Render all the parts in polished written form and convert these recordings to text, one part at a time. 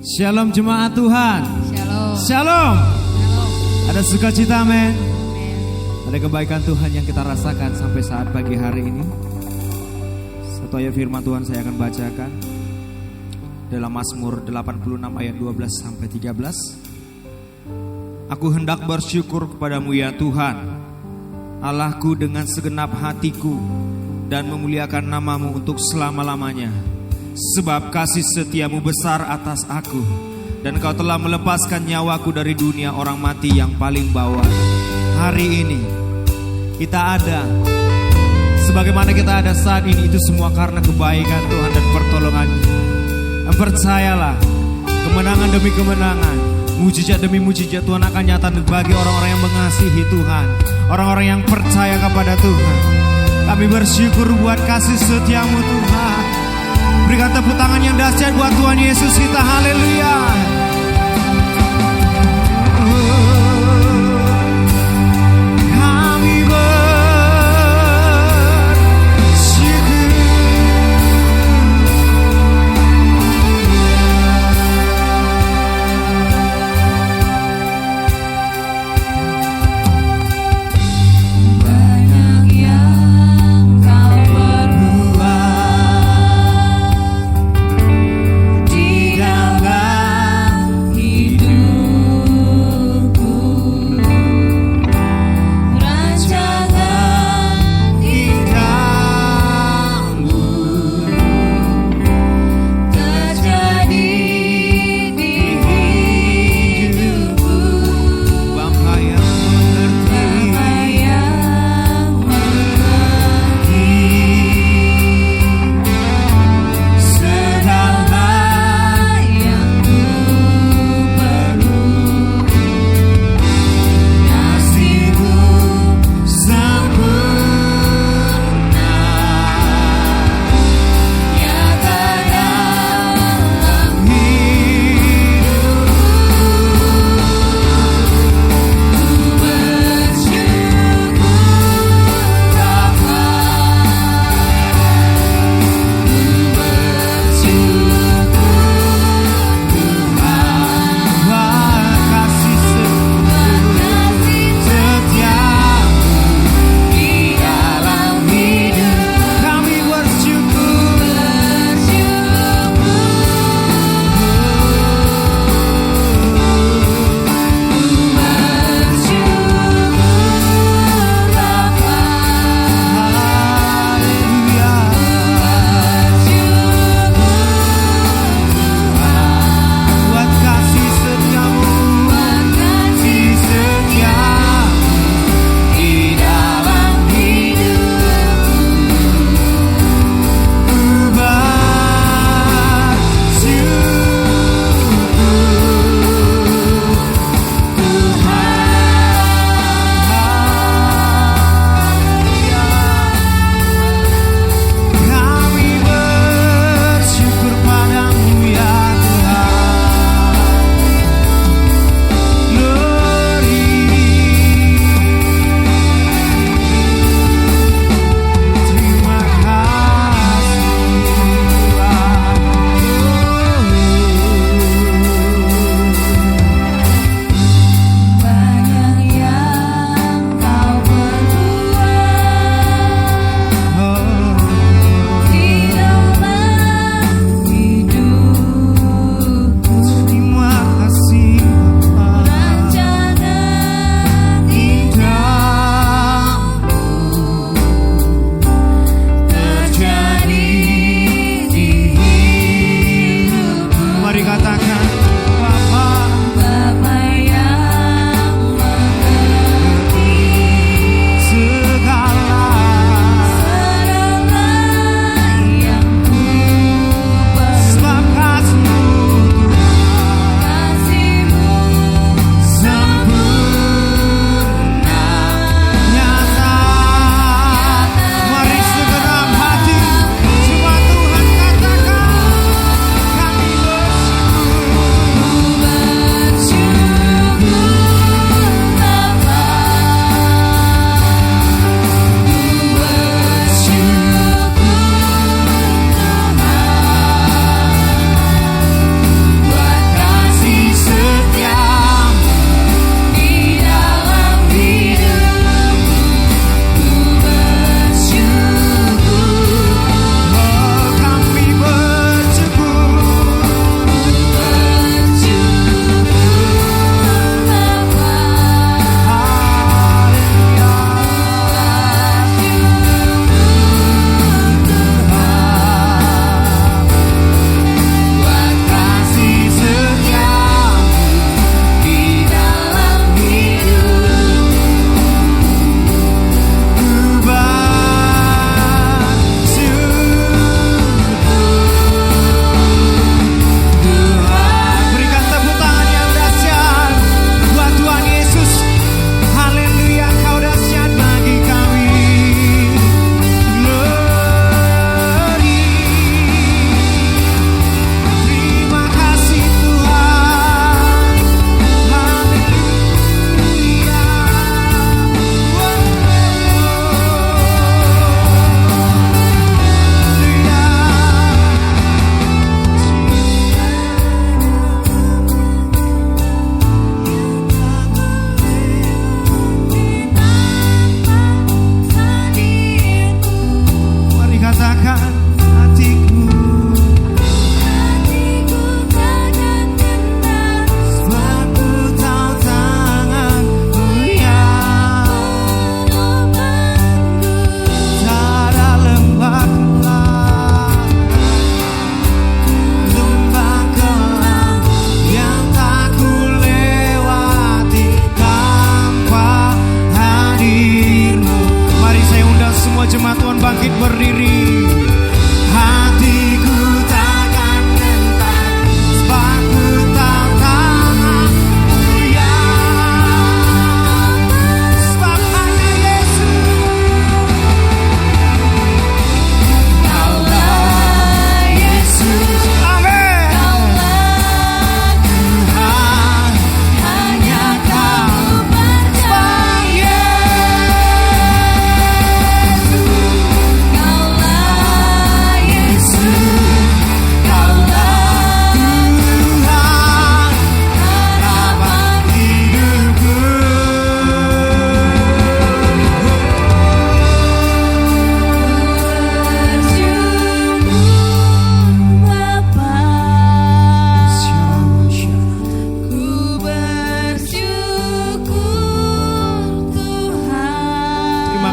Shalom jemaat Tuhan. Shalom. Shalom. Shalom. Ada sukacita, men. Amen. Ada kebaikan Tuhan yang kita rasakan sampai saat pagi hari ini. Satu ayat firman Tuhan saya akan bacakan dalam Mazmur 86 ayat 12 sampai 13. Aku hendak bersyukur kepadamu ya Tuhan, Allahku dengan segenap hatiku, dan memuliakan namamu untuk selama-lamanya. Sebab kasih setiamu besar atas aku, dan kau telah melepaskan nyawaku dari dunia orang mati yang paling bawah. Hari ini kita ada, sebagaimana kita ada saat ini, itu semua karena kebaikan Tuhan dan pertolongan-Nya. Dan percayalah, kemenangan demi kemenangan, mujizat demi mujizat Tuhan akan nyata bagi orang-orang yang mengasihi Tuhan, orang-orang yang percaya kepada Tuhan. Kami bersyukur buat kasih setiamu Tuhan. Berikan tepuk tangan yang dahsyat buat Tuhan Yesus kita. Haleluya. Kami bersyukur. Banyak yang kau perbuat di dalam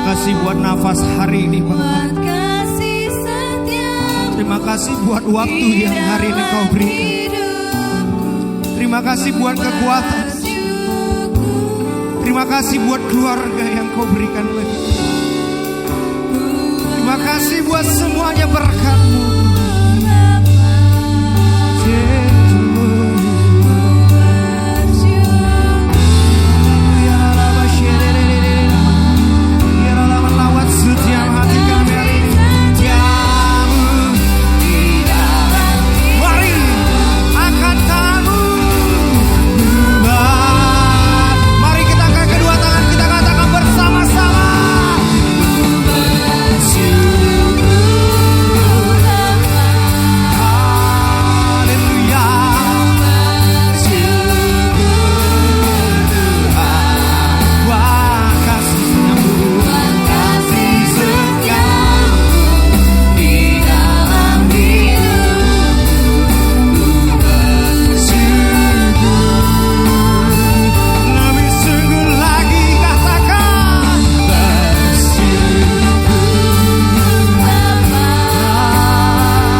kasih buat nafas hari ini Bapa. buat kasih setiamu Terima kasih buat waktu yang hari ini Kau berikan. Terima kasih buat kekuatan. Terima kasih buat keluarga yang Kau berikan bagi. Terima kasih buat semuanya berkat-Mu. Melawat setiap hati kami hari ini. Setiamu di dalam hidup. Mari angkat tanganmu. Mari kita angkat kedua tangan, kita katakan bersama-sama. Haleluya. Wah, kasih-Mu. Lebih sungguh lagi katakan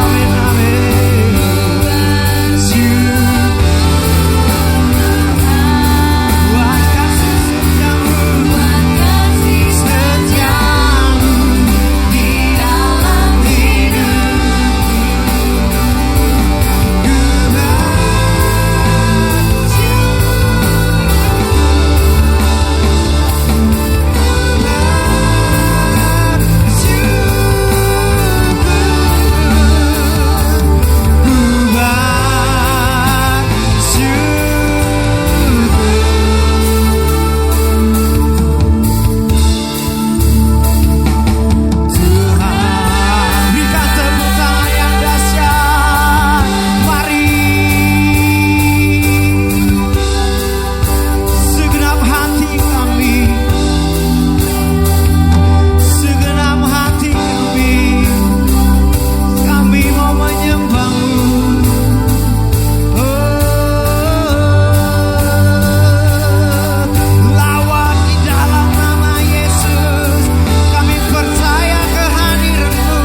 amin, amin. Buat kasih setiamu di dalam Tuhan, berikan tepuk tangan yang dahsyat. Mari segenap hati kami, segenap hati kami mau menyembah-Mu. Lawat di dalam nama Yesus. Kami percaya kehadiran-Mu.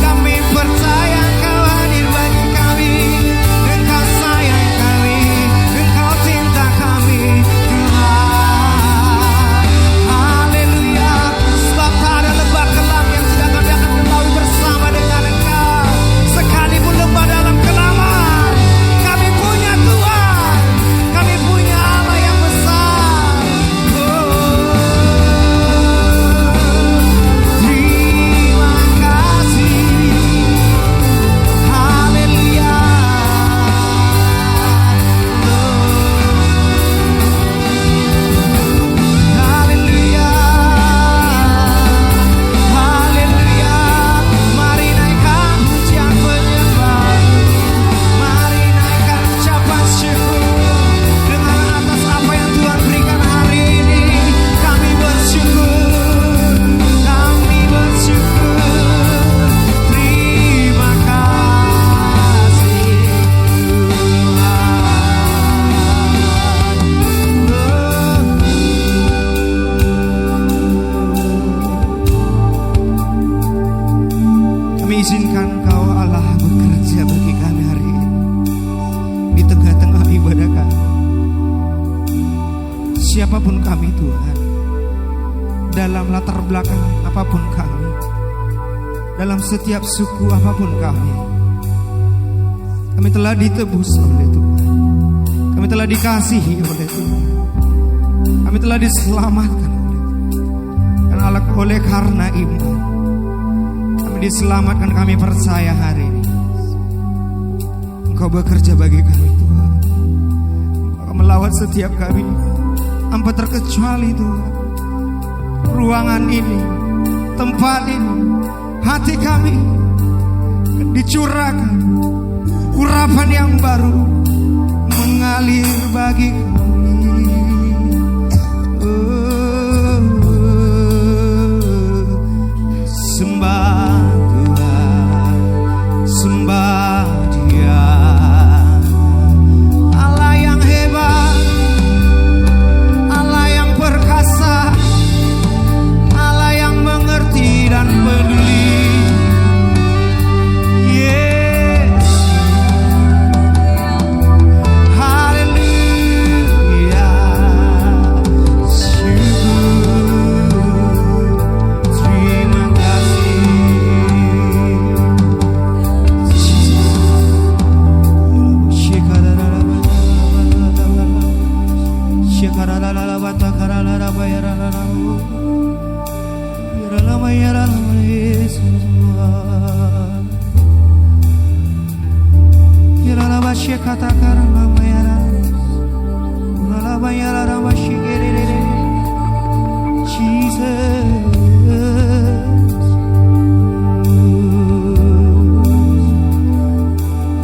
Kami percaya Engkau hadir bagi kami. Engkau sayang kami, Engkau cinta kami, Tuhan. Haleluya. Sebab tak ada lembah kelam yang tidak kami akan lalui bersama dengan Engkau. Sekalipun lembah dalam kelaman, kami punya Tuhan. Kami punya Allah yang besar. Terima kasih. Haleluya. Haleluya. Haleluya. Mari naikkan pujian penyembah. Mari naikkan ucapan syukur dengan atas apa yang Tuhan berikan hari ini. Kami bersyukur. Kami bersyukur. Terima kasih Kami izinkan Kau Allah bekerja bagi kami hari ini di tengah-tengah ibadah kami. Siapapun kami Tuhan, dalam latar belakang apapun kami, dalam setiap suku apapun kami telah ditebus oleh Tuhan. Kami telah dikasihi oleh Tuhan. Kami telah diselamatkan oleh Tuhan. Dan Allah, oleh karena iman kami diselamatkan, kami percaya hari ini Engkau bekerja bagi kami Tuhan. Engkau akan melawat setiap kami tanpa terkecuali Tuhan. Ruangan ini, tempat ini, hati kami dicurahkan urapan yang baru mengalir bagi kami. Sembah Tuhan, sembah Dia, Allah yang hebat, Allah yang perkasa,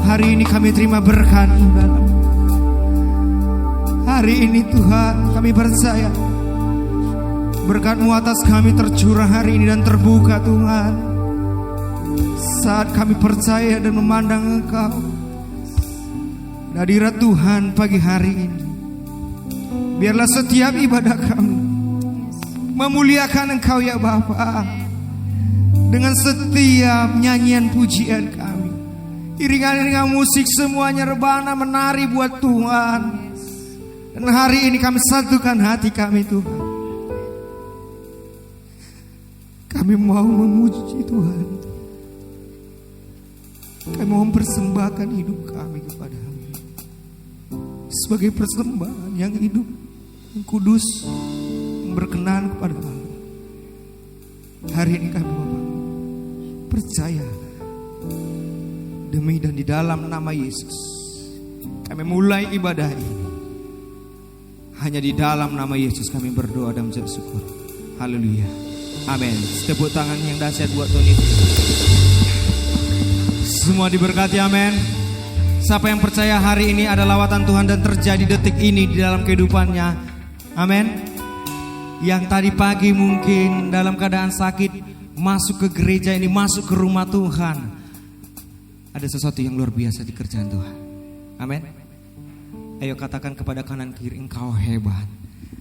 Hari ini kami terima berkat dalam. Hari ini Tuhan kami percaya berkat-Mu atas kami tercurah hari ini dan terbuka Tuhan. Saat kami percaya dan memandang Engkau, hadirat Tuhan pagi hari ini, biarlah setiap ibadah kami memuliakan Engkau ya Bapa. Dengan setiap nyanyian pujian kami, iringan-iringan musik semuanya rebana menari buat Tuhan. Dan hari ini kami satukan hati kami Tuhan. Kami mau memuji Tuhan. Kami mau mempersembahkan hidup kami kepada-Mu sebagai persembahan yang hidup, yang kudus, yang berkenan kepada Allah. Hari ini kami Bapak percaya demi dan di dalam nama Yesus kami mulai ibadah ini. Hanya di dalam nama Yesus kami berdoa dan mengucap syukur. Haleluya. Amin. Tepuk tangan yang dahsyat buat Tuhan itu. Semua diberkati, amin. Siapa yang percaya hari ini ada lawatan Tuhan dan terjadi detik ini di dalam kehidupannya, amin. Yang tadi pagi mungkin dalam keadaan sakit, masuk ke gereja ini, masuk ke rumah Tuhan, ada sesuatu yang luar biasa di kerjaan Tuhan, amin. Ayo katakan kepada kanan kiri, engkau hebat,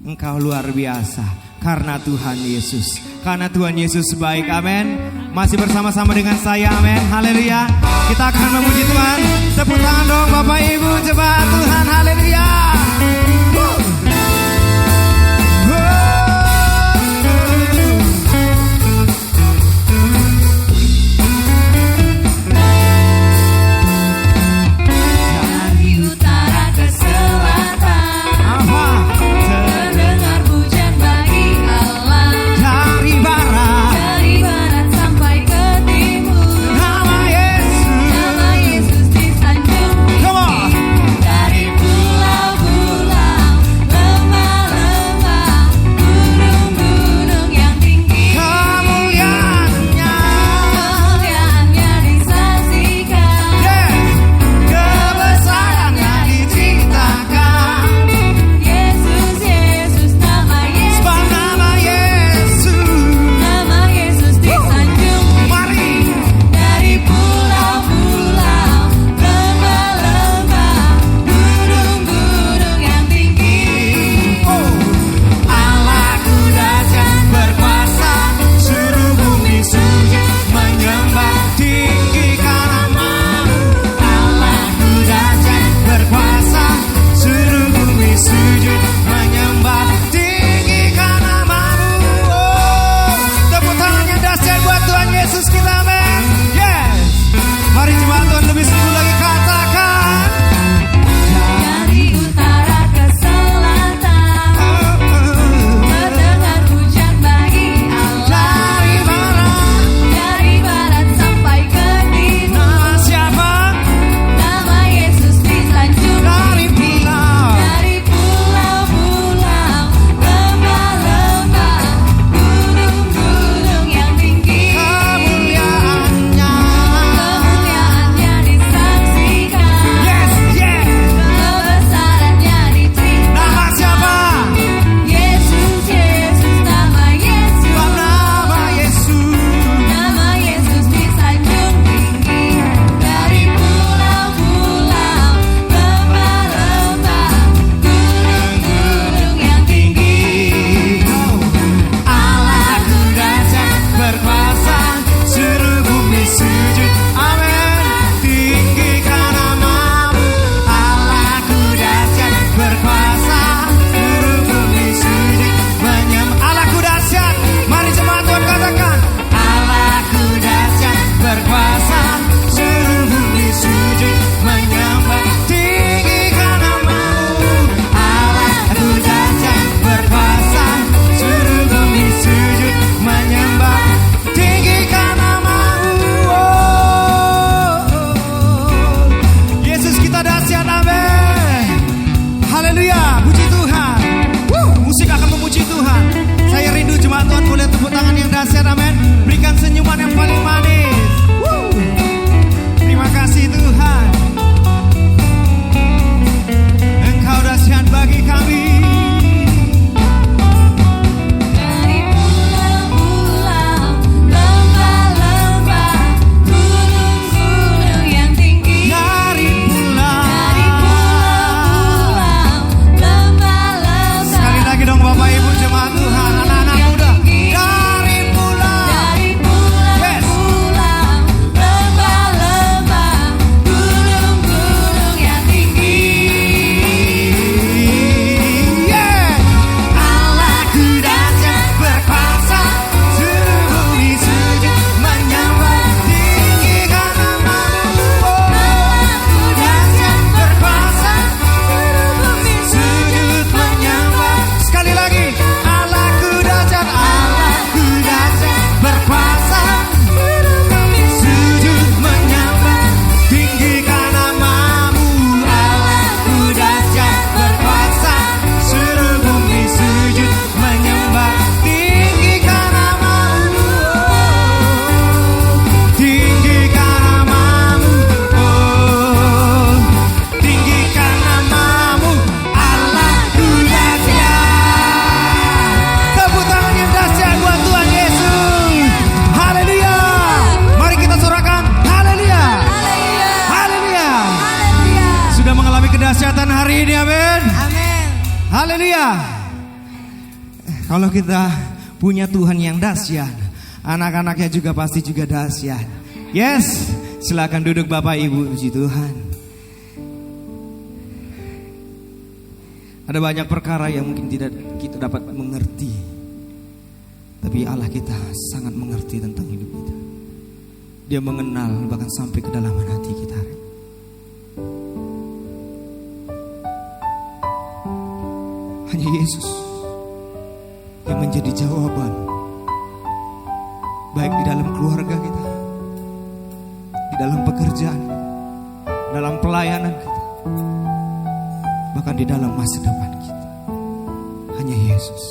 engkau luar biasa, karena Tuhan Yesus. Karena Tuhan Yesus baik, amin. Masih bersama-sama dengan saya, amin. Haleluya. Kita akan memuji Tuhan. Tepuk tangan dong Bapak Ibu, coba Tuhan, haleluya. Dari pulau-pulau Haleluya. Kalau kita punya Tuhan yang dahsyat, anak-anaknya juga pasti juga dahsyat. Yes, silakan duduk Bapak Ibu, puji Tuhan. Ada banyak perkara yang mungkin tidak kita dapat mengerti, tapi Allah kita sangat mengerti tentang hidup kita. Dia mengenal bahkan sampai kedalaman hati kita. Hanya Yesus yang menjadi jawaban, baik di dalam keluarga kita, di dalam pekerjaan, dalam pelayanan kita, bahkan di dalam masa depan kita. Hanya Yesus.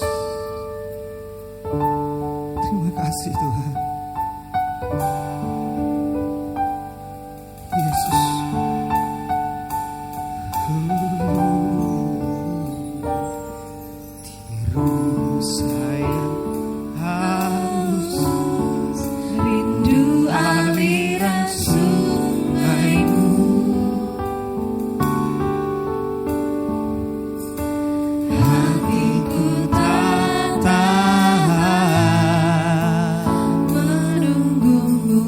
Terima kasih Tuhan. Yesus. Tiru saya haus, rindu aliran sungaimu, hatiku tak tahan menunggumu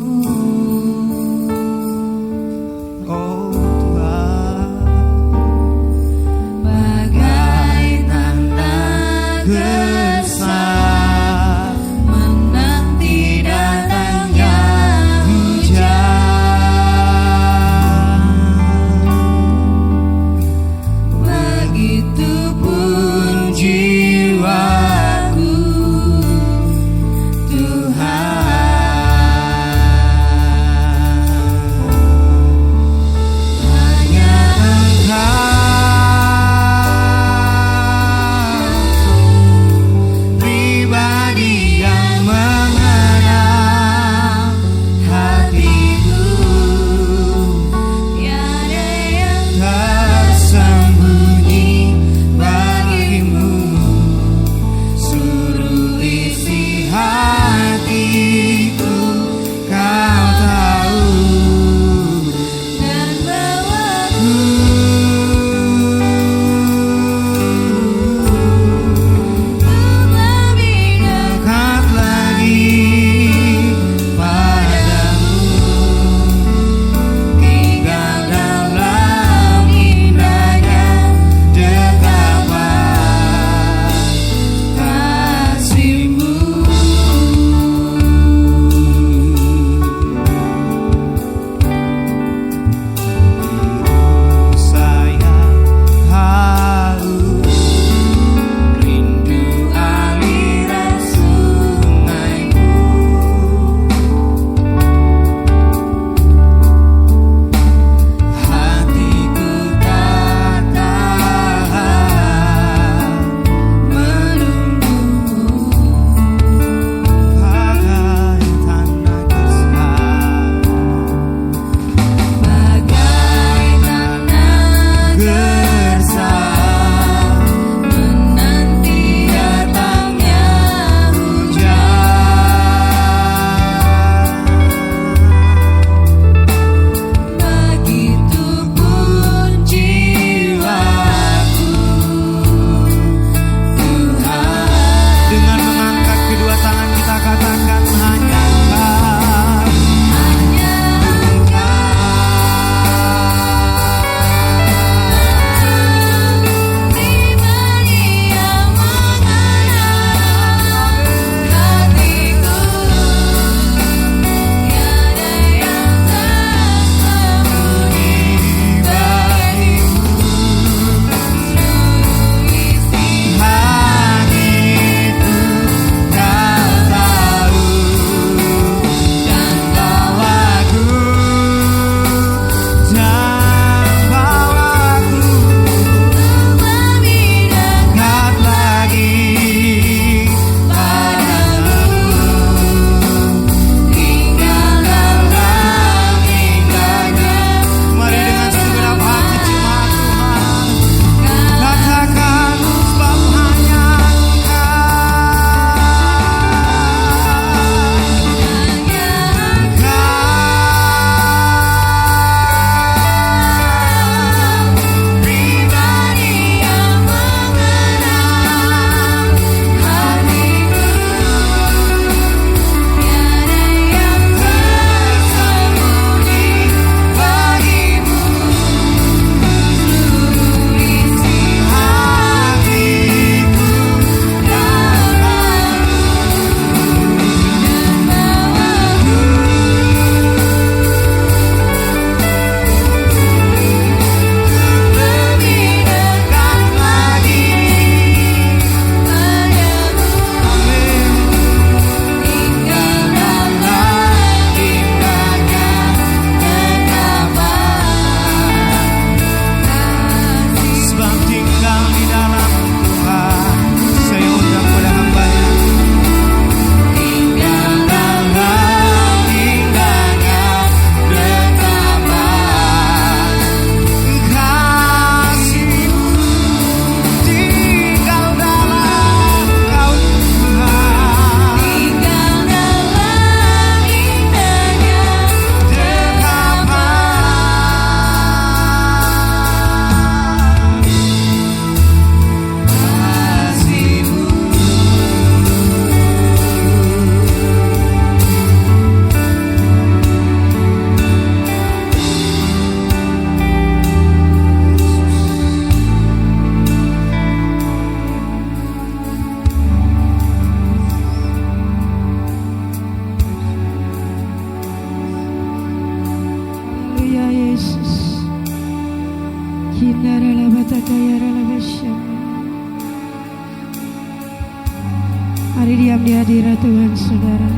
Mari diam di hadirat Tuhan, saudara.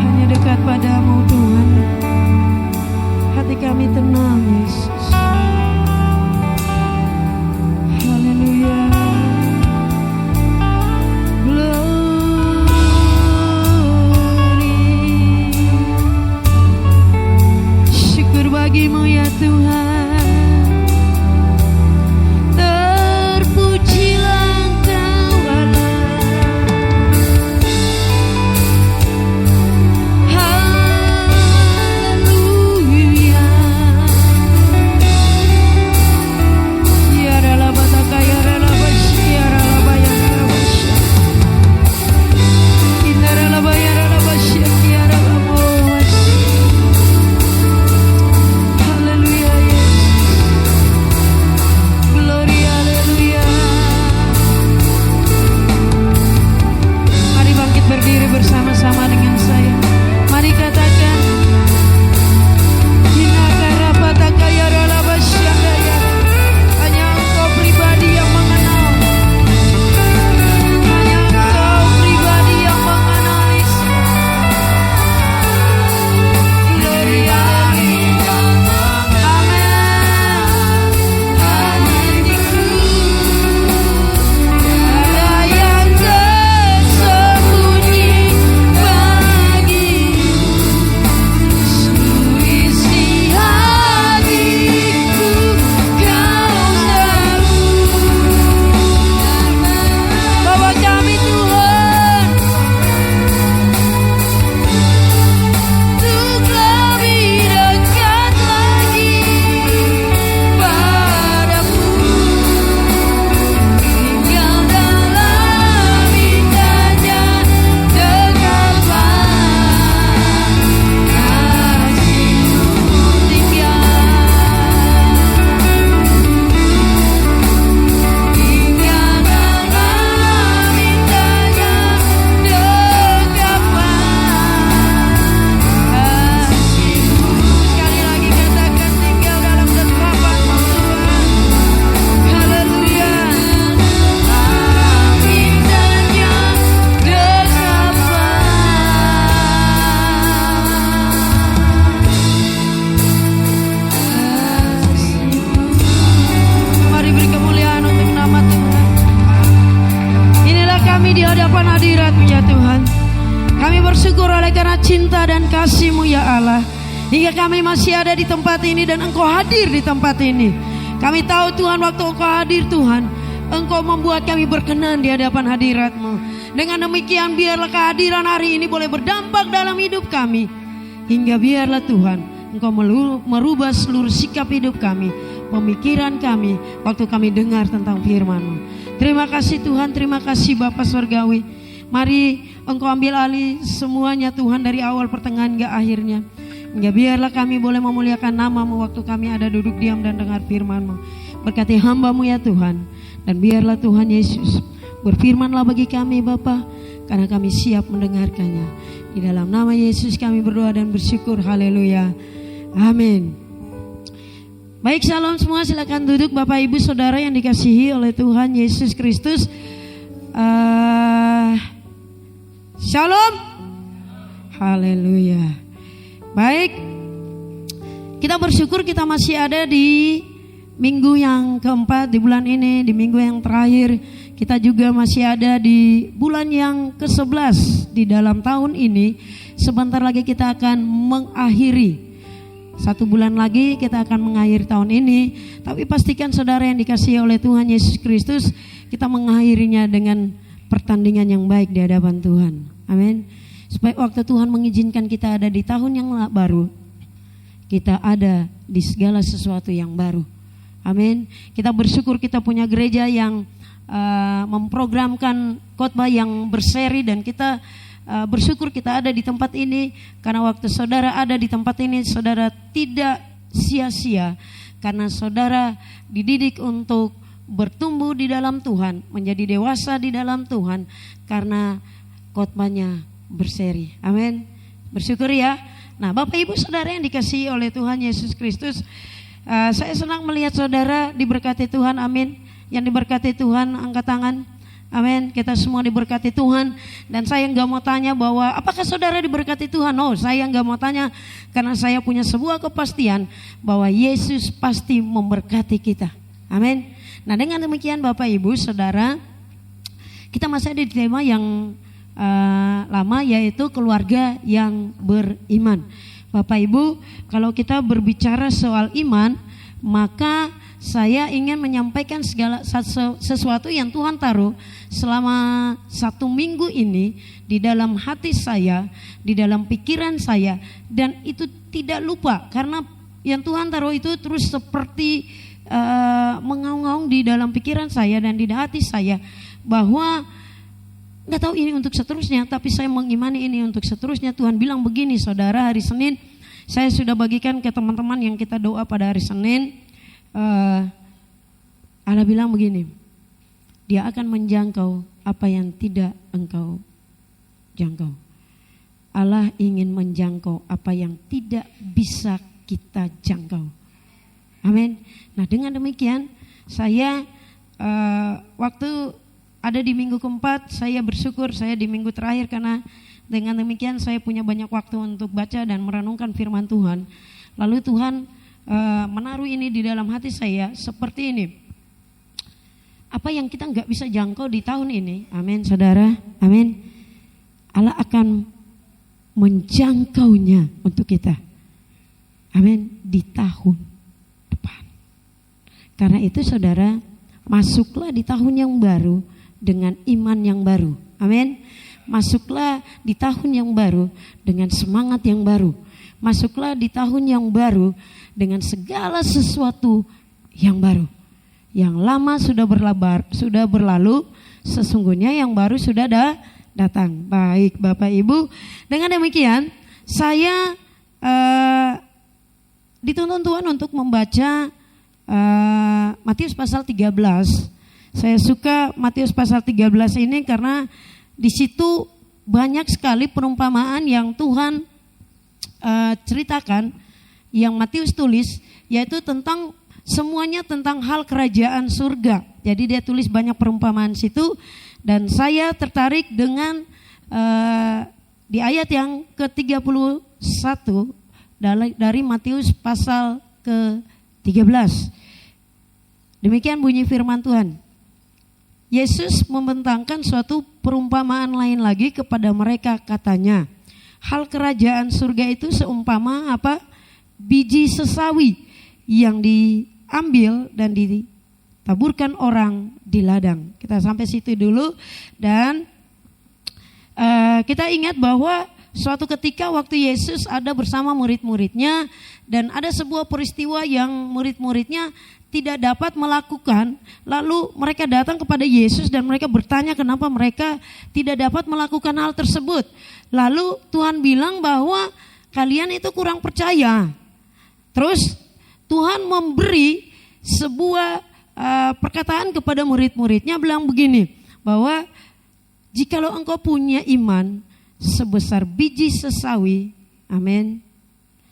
Hanya dekat padamu Tuhan, hati kami tenang Yesus. Haleluya. Bagimu ya Tuhan, terpujilah Engkau Allah. Haleluya. Ya rala bataka ya rala bashi ya rala bayar rala bashi. Inna rala bayar rala bashi ya rala bashi. Berdiri bersama-sama dengan saya. Mari katakan, hanya Engkau pribadi yang mengenal. Hanya Engkau pribadi yang mengenal Yesus. Gloria. Cinta dan kasih-Mu ya Allah, hingga kami masih ada di tempat ini dan Engkau hadir di tempat ini. Kami tahu Tuhan, waktu Engkau hadir Tuhan, Engkau membuat kami berkenan di hadapan hadirat-Mu. Dengan demikian biarlah kehadiran hari ini boleh berdampak dalam hidup kami, hingga biarlah Tuhan Engkau merubah seluruh sikap hidup kami, pemikiran kami waktu kami dengar tentang firman-Mu. Terima kasih Tuhan, terima kasih Bapa Surgawi. Mari Engkau ambil alih semuanya Tuhan, dari awal pertengahan hingga akhirnya. Hingga biarlah kami boleh memuliakan nama-Mu waktu kami ada duduk diam dan dengar firman-Mu. Berkati hamba-Mu ya Tuhan. Dan biarlah Tuhan Yesus berfirmanlah bagi kami Bapa, karena kami siap mendengarkannya. Di dalam nama Yesus kami berdoa dan bersyukur. Haleluya. Amin. Baik, salam semua, silakan duduk Bapak Ibu Saudara yang dikasihi oleh Tuhan Yesus Kristus. Shalom. Haleluya. Baik, kita bersyukur kita masih ada di minggu yang keempat di bulan ini, di minggu yang terakhir. Kita juga masih ada di bulan yang ke-11 di dalam tahun ini. Sebentar lagi kita akan mengakhiri, 1 bulan lagi kita akan mengakhiri tahun ini. Tapi pastikan saudara yang dikasihi oleh Tuhan Yesus Kristus, kita mengakhirinya dengan pertandingan yang baik di hadapan Tuhan. Amin. Supaya waktu Tuhan mengizinkan kita ada di tahun yang baru, kita ada di segala sesuatu yang baru. Amin. Kita bersyukur kita punya gereja yang memprogramkan khotbah yang berseri, dan kita bersyukur kita ada di tempat ini. Karena waktu saudara ada di tempat ini, saudara tidak sia-sia, karena saudara dididik untuk bertumbuh di dalam Tuhan, menjadi dewasa di dalam Tuhan, karena khotbahnya berseri. Amin. Bersyukur ya. Nah, Bapak Ibu Saudara yang dikasihi oleh Tuhan Yesus Kristus, saya senang melihat saudara diberkati Tuhan. Amin. Yang diberkati Tuhan angkat tangan. Amin. Kita semua diberkati Tuhan. Dan saya nggak mau tanya bahwa apakah saudara diberkati Tuhan. Oh, saya nggak mau tanya, karena saya punya sebuah kepastian bahwa Yesus pasti memberkati kita. Amin. Nah, dengan demikian Bapak Ibu Saudara, kita masih ada di tema yang lama, yaitu keluarga yang beriman. Bapak Ibu, kalau kita berbicara soal iman, maka saya ingin menyampaikan segala sesuatu yang Tuhan taruh selama 1 minggu ini di dalam hati saya, di dalam pikiran saya, dan itu tidak lupa, karena yang Tuhan taruh itu terus seperti mengaung-ngaung di dalam pikiran saya dan di hati saya, bahwa nggak tahu ini untuk seterusnya, tapi saya mengimani ini untuk seterusnya. Tuhan bilang begini, saudara, hari Senin saya sudah bagikan ke teman-teman yang kita doa pada hari Senin. Allah bilang begini, Dia akan menjangkau apa yang tidak engkau jangkau. Allah ingin menjangkau apa yang tidak bisa kita jangkau. Amin. Nah, dengan demikian saya waktu ada di minggu keempat, saya bersyukur saya di minggu terakhir, karena dengan demikian saya punya banyak waktu untuk baca dan merenungkan firman Tuhan. Lalu Tuhan menaruh ini di dalam hati saya seperti ini. Apa yang kita nggak bisa jangkau di tahun ini, amin saudara, amin. Allah akan menjangkaunya untuk kita, amin, di tahun depan. Karena itu saudara, masuklah di tahun yang baru dengan iman yang baru, amin. Masuklah di tahun yang baru dengan semangat yang baru. Masuklah di tahun yang baru dengan segala sesuatu yang baru. Yang lama sudah berlalu, sesungguhnya yang baru sudah datang. Baik Bapak Ibu, dengan demikian saya dituntun Tuhan untuk membaca Matius pasal 13. Saya suka Matius pasal 13 ini karena di situ banyak sekali perumpamaan yang Tuhan ceritakan, yang Matius tulis, yaitu tentang semuanya tentang hal kerajaan surga. Jadi dia tulis banyak perumpamaan situ, dan saya tertarik dengan di ayat yang ke-31 dari Matius pasal ke-13. Demikian bunyi firman Tuhan. Yesus membentangkan suatu perumpamaan lain lagi kepada mereka, katanya, hal kerajaan surga itu seumpama apa? Biji sesawi yang diambil dan ditaburkan orang di ladang. Kita sampai situ dulu, dan kita ingat bahwa suatu ketika waktu Yesus ada bersama murid-muridnya, dan ada sebuah peristiwa yang murid-muridnya tidak dapat melakukan. Lalu mereka datang kepada Yesus dan mereka bertanya kenapa mereka tidak dapat melakukan hal tersebut. Lalu Tuhan bilang bahwa kalian itu kurang percaya. Terus Tuhan memberi sebuah perkataan kepada murid-muridnya, bilang begini, bahwa jikalau engkau punya iman sebesar biji sesawi, amin,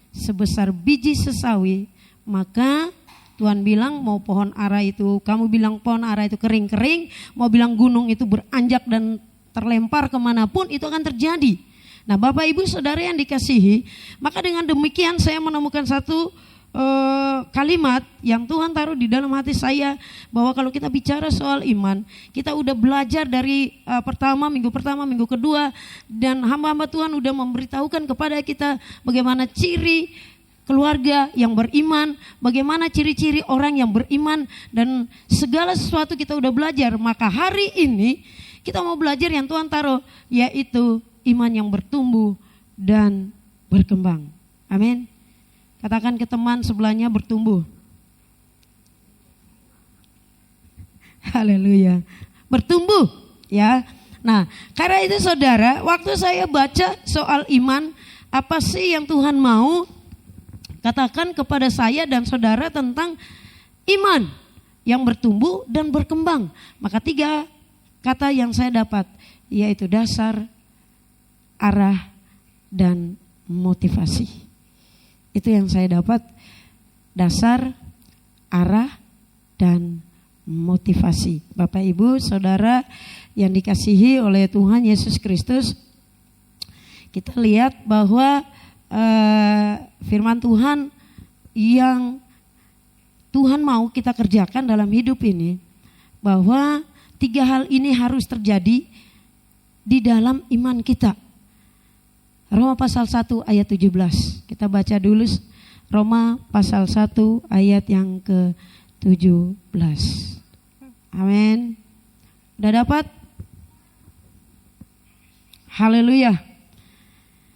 sebesar biji sesawi, maka Tuhan bilang mau pohon ara itu, kamu bilang pohon ara itu kering-kering, mau bilang gunung itu beranjak dan terlempar kemanapun, itu akan terjadi. Nah Bapak Ibu Saudara yang dikasihi, maka dengan demikian saya menemukan satu kalimat yang Tuhan taruh di dalam hati saya, bahwa kalau kita bicara soal iman, kita udah belajar dari minggu pertama, minggu kedua, dan hamba-hamba Tuhan udah memberitahukan kepada kita bagaimana ciri keluarga yang beriman, bagaimana ciri-ciri orang yang beriman, dan segala sesuatu kita udah belajar. Maka hari ini kita mau belajar yang Tuhan taruh, yaitu iman yang bertumbuh dan berkembang. Amin. Katakan ke teman sebelahnya, bertumbuh. Haleluya. Bertumbuh ya. Nah, karena itu saudara, waktu saya baca soal iman, apa sih yang Tuhan mau katakan kepada saya dan saudara tentang iman yang bertumbuh dan berkembang, maka 3 kata yang saya dapat, yaitu dasar, arah, dan motivasi. Itu yang saya dapat, dasar, arah, dan motivasi. Bapak, Ibu, Saudara yang dikasihi oleh Tuhan Yesus Kristus, kita lihat bahwa firman Tuhan yang Tuhan mau kita kerjakan dalam hidup ini, bahwa 3 hal ini harus terjadi di dalam iman kita. Roma pasal 1 ayat 17. Kita baca dulu Roma pasal 1 ayat yang ke-17. Amin. Udah dapat? Haleluya.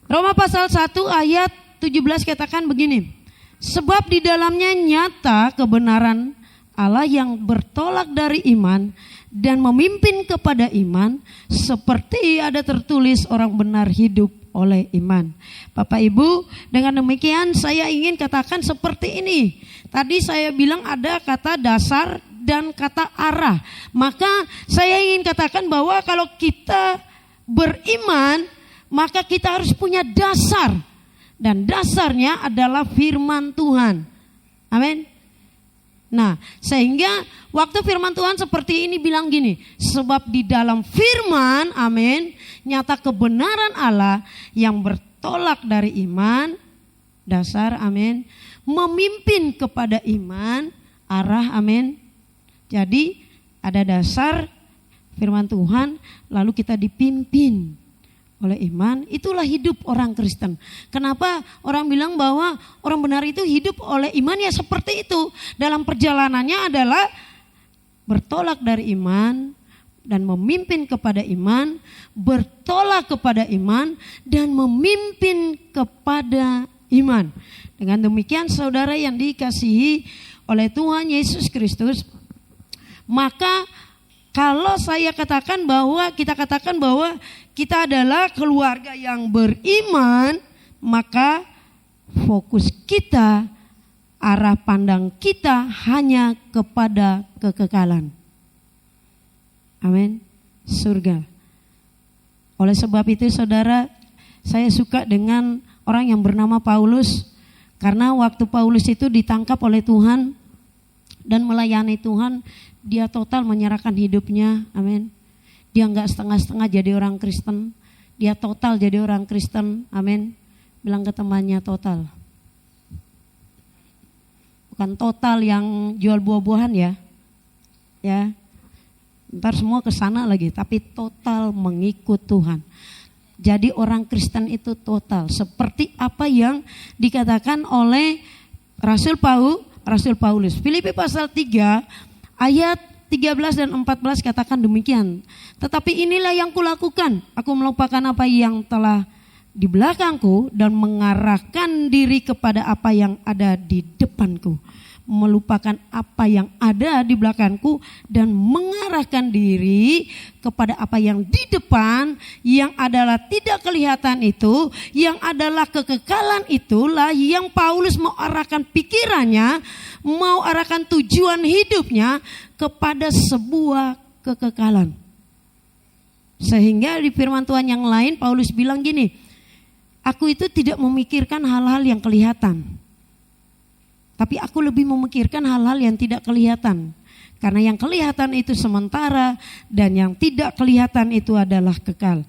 Roma pasal 1 ayat 17 katakan begini. Sebab di dalamnya nyata kebenaran Allah yang bertolak dari iman dan memimpin kepada iman, seperti ada tertulis orang benar hidup oleh iman. Bapak Ibu, dengan demikian saya ingin katakan seperti ini. Tadi saya bilang ada kata dasar dan kata arah. Maka saya ingin katakan bahwa kalau kita beriman, maka kita harus punya dasar. Dan dasarnya adalah firman Tuhan. Amin. Nah, sehingga waktu firman Tuhan seperti ini bilang gini, sebab di dalam firman, amin, nyata kebenaran Allah yang bertolak dari iman, dasar, amin, memimpin kepada iman, arah, amin. Jadi ada dasar firman Tuhan, lalu kita dipimpin oleh iman. Itulah hidup orang Kristen. Kenapa orang bilang bahwa orang benar itu hidup oleh iman? Ya seperti itu. Dalam perjalanannya adalah bertolak dari iman dan memimpin kepada iman, bertolak kepada iman dan memimpin kepada iman. Dengan demikian saudara yang dikasihi oleh Tuhan Yesus Kristus, maka kalau saya katakan bahwa kita adalah keluarga yang beriman, maka fokus kita, arah pandang kita hanya kepada kekekalan. Amin. Surga. Oleh sebab itu saudara, saya suka dengan orang yang bernama Paulus, karena waktu Paulus itu ditangkap oleh Tuhan dan melayani Tuhan, dia total menyerahkan hidupnya. Amin. Dia enggak setengah-setengah jadi orang Kristen. Dia total jadi orang Kristen. Amin. Bilang ke temannya total. Bukan total yang jual buah-buahan ya. Ya. Ntar semua ke sana lagi, tapi total mengikut Tuhan. Jadi orang Kristen itu total, seperti apa yang dikatakan oleh Rasul Paulus. Filipi pasal 3 ayat 13 dan 14 katakan demikian. Tetapi inilah yang kulakukan, aku melupakan apa yang telah di belakangku dan mengarahkan diri kepada apa yang ada di depanku. Melupakan apa yang ada di belakangku dan mengarahkan diri kepada apa yang di depan, yang adalah tidak kelihatan itu, yang adalah kekekalan. Itulah yang Paulus mau arahkan pikirannya, mau arahkan tujuan hidupnya kepada sebuah kekekalan. Sehingga di firman Tuhan yang lain Paulus bilang gini, aku itu tidak memikirkan hal-hal yang kelihatan, tapi aku lebih memikirkan hal-hal yang tidak kelihatan. Karena yang kelihatan itu sementara dan yang tidak kelihatan itu adalah kekal.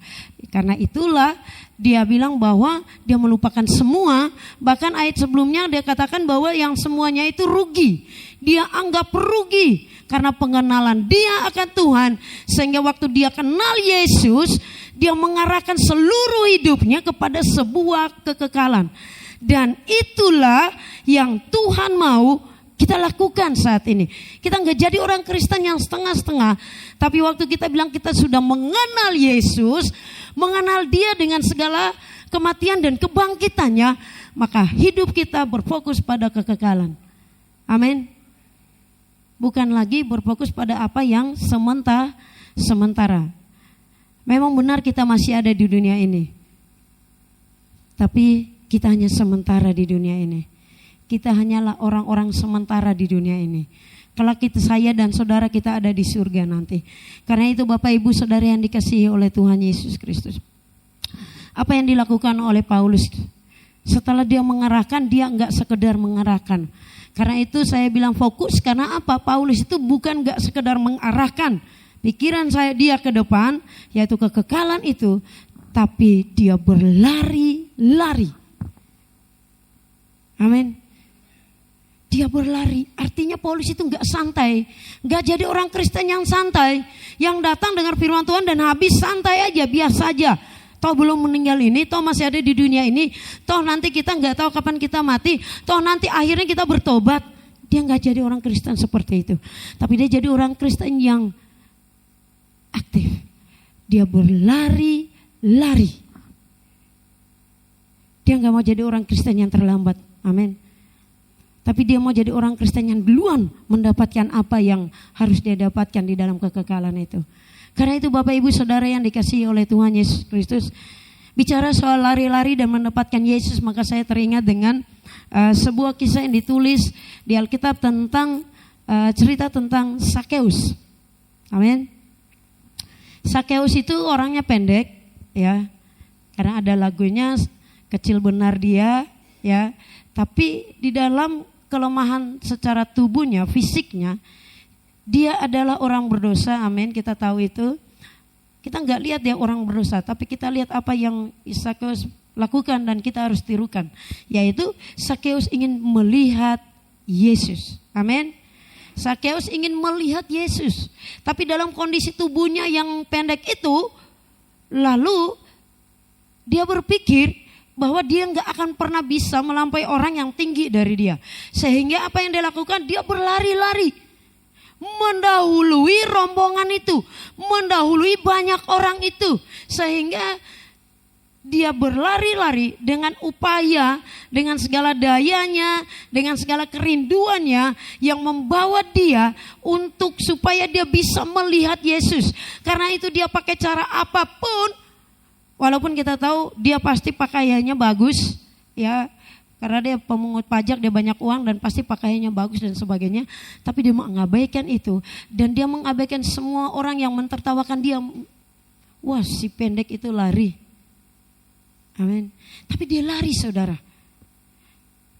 Karena itulah dia bilang bahwa dia melupakan semua. Bahkan ayat sebelumnya dia katakan bahwa yang semuanya itu rugi. Dia anggap rugi karena pengenalan dia akan Tuhan. Sehingga waktu dia kenal Yesus, dia mengarahkan seluruh hidupnya kepada sebuah kekekalan. Dan itulah yang Tuhan mau kita lakukan saat ini. Kita enggak jadi orang Kristen yang setengah-setengah. Tapi waktu kita bilang kita sudah mengenal Yesus, mengenal dia dengan segala kematian dan kebangkitannya, maka hidup kita berfokus pada kekekalan. Amin. Bukan lagi berfokus pada apa yang sementara. Memang benar kita masih ada di dunia ini. Tapi kita hanya sementara di dunia ini. Kita hanyalah orang-orang sementara di dunia ini. Kalau saya dan saudara kita ada di surga nanti. Karena itu Bapak Ibu Saudara yang dikasihi oleh Tuhan Yesus Kristus. apa yang dilakukan oleh Paulus. Setelah dia mengarahkan, dia enggak sekedar mengarahkan. Karena itu saya bilang fokus, karena apa? Paulus itu bukan enggak sekedar mengarahkan pikiran dia ke depan, yaitu kekekalan itu, tapi dia berlari-lari. Amin. Dia berlari, artinya Paulus itu enggak santai, enggak jadi orang Kristen yang santai, yang datang dengar firman Tuhan dan habis santai aja, biasa aja. Toh belum meninggal ini, toh masih ada di dunia ini, toh nanti kita enggak tahu kapan kita mati, toh nanti akhirnya kita bertobat. Dia enggak jadi orang Kristen seperti itu, tapi dia jadi orang Kristen yang aktif. Dia berlari-lari. Dia enggak mau jadi orang Kristen yang terlambat. Amin. Tapi dia mau jadi orang Kristen yang duluan mendapatkan apa yang harus dia dapatkan di dalam kekekalan itu. Karena itu Bapak Ibu Saudara yang dikasihi oleh Tuhan Yesus Kristus, bicara soal lari-lari dan mendapatkan Yesus, maka saya teringat dengan sebuah kisah yang ditulis di Alkitab tentang cerita tentang Sakeus. Amin. Sakeus itu orangnya pendek, ya, karena ada lagunya kecil benar dia, ya, tapi di dalam kelemahan secara tubuhnya, fisiknya, dia adalah orang berdosa. Amin, kita tahu itu. Kita enggak lihat dia orang berdosa, tapi kita lihat apa yang Sakeus lakukan dan kita harus tirukan, yaitu Sakeus ingin melihat Yesus. Amin. Sakeus ingin melihat Yesus, tapi dalam kondisi tubuhnya yang pendek itu, lalu dia berpikir bahwa dia enggak akan pernah bisa melampaui orang yang tinggi dari dia. Sehingga apa yang dia lakukan? Dia berlari-lari, mendahului rombongan itu, mendahului banyak orang itu, sehingga dia berlari-lari dengan upaya, dengan segala dayanya, dengan segala kerinduannya yang membawa dia untuk supaya dia bisa melihat Yesus. Karena itu dia pakai cara apapun, walaupun kita tahu dia pasti pakaiannya bagus, ya. Karena dia pemungut pajak, dia banyak uang dan pasti pakaiannya bagus dan sebagainya. Tapi dia mengabaikan itu. Dan dia mengabaikan semua orang yang mentertawakan dia. Wah, si pendek itu lari. Amin. Tapi dia lari, saudara.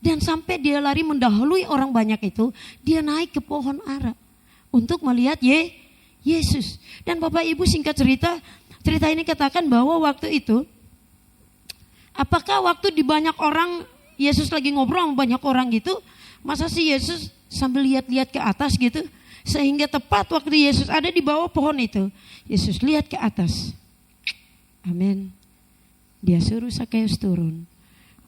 Dan sampai dia lari mendahului orang banyak itu, dia naik ke pohon ara untuk melihat Yesus. Dan Bapak Ibu singkat cerita ini katakan bahwa waktu itu, apakah waktu di banyak orang, Yesus lagi ngobrol sama banyak orang gitu, masa si Yesus sambil lihat-lihat ke atas gitu, sehingga tepat waktu Yesus ada di bawah pohon itu, Yesus lihat ke atas. Amin. Dia suruh Sakeus turun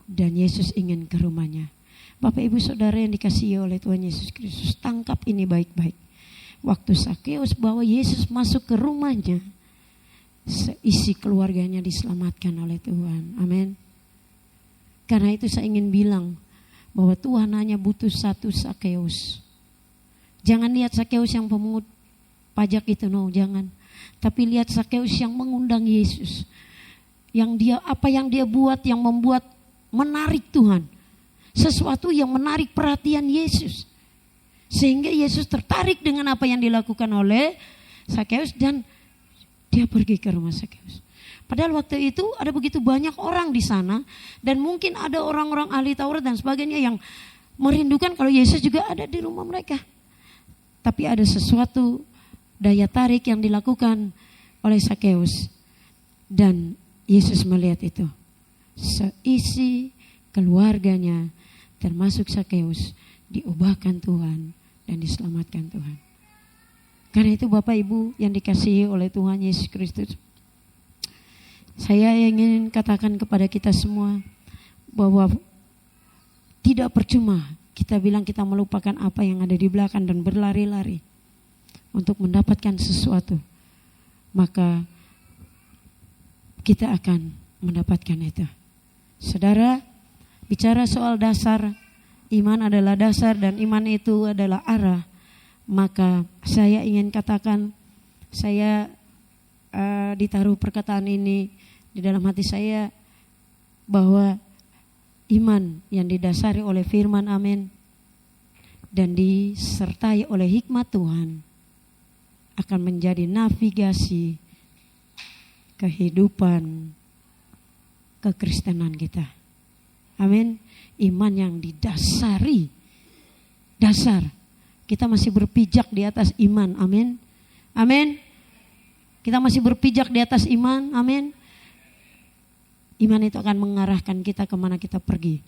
dan Yesus ingin ke rumahnya. Bapak Ibu Saudara yang dikasihi oleh Tuhan Yesus Kristus, tangkap ini baik-baik. Waktu Sakeus bawa Yesus masuk ke rumahnya, seisi keluarganya diselamatkan oleh Tuhan. Amin. Karena itu saya ingin bilang bahwa Tuhan hanya butuh satu Sakeus. Jangan lihat Sakeus yang pemungut pajak itu, no, jangan. Tapi lihat Sakeus yang mengundang Yesus. Apa yang dia buat yang membuat menarik Tuhan. Sesuatu yang menarik perhatian Yesus. Sehingga Yesus tertarik dengan apa yang dilakukan oleh Sakeus dan dia pergi ke rumah Sakeus. Padahal waktu itu ada begitu banyak orang di sana dan mungkin ada orang-orang ahli Taurat dan sebagainya yang merindukan kalau Yesus juga ada di rumah mereka. Tapi ada sesuatu daya tarik yang dilakukan oleh Sakeus dan Yesus melihat itu. Seisi keluarganya termasuk Sakeus diubahkan Tuhan dan diselamatkan Tuhan. Karena itu Bapak Ibu yang dikasihi oleh Tuhan Yesus Kristus, saya ingin katakan kepada kita semua bahwa tidak percuma kita bilang kita melupakan apa yang ada di belakang dan berlari-lari untuk mendapatkan sesuatu. Maka kita akan mendapatkan itu. Saudara, bicara soal dasar, iman adalah dasar dan iman itu adalah arah. Maka saya ingin katakan, saya ditaruh perkataan ini di dalam hati saya bahwa iman yang didasari oleh firman amin dan disertai oleh hikmat Tuhan akan menjadi navigasi kehidupan kekristenan kita. Amin. Iman yang didasari dasar. Kita masih berpijak di atas iman. Amin. Amin. Kita masih berpijak di atas iman. Amin. Iman itu akan mengarahkan kita kemana kita pergi.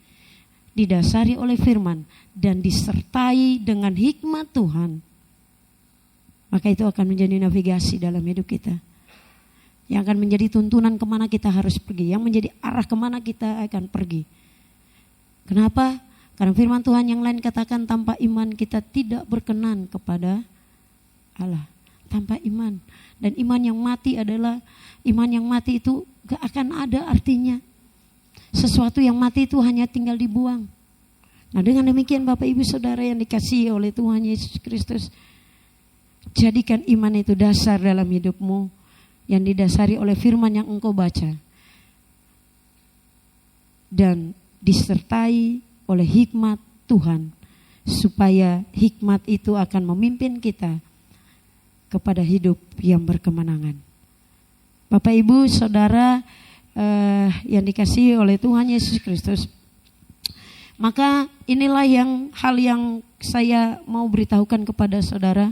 Didasari oleh firman dan disertai dengan hikmat Tuhan. Maka itu akan menjadi navigasi dalam hidup kita. Yang akan menjadi tuntunan kemana kita harus pergi. Yang menjadi arah kemana kita akan pergi. Kenapa? Karena firman Tuhan yang lain katakan tanpa iman kita tidak berkenan kepada Allah. Tanpa iman. Dan iman yang mati adalah, iman yang mati itu gak akan ada artinya. Sesuatu yang mati itu hanya tinggal dibuang. Nah dengan demikian Bapak Ibu Saudara yang dikasihi oleh Tuhan Yesus Kristus, jadikan iman itu dasar dalam hidupmu yang didasari oleh firman yang engkau baca. Dan disertai oleh hikmat Tuhan, supaya hikmat itu akan memimpin kita kepada hidup yang berkemenangan. Bapak Ibu Saudara yang dikasihi oleh Tuhan Yesus Kristus, maka inilah hal yang saya mau beritahukan kepada saudara.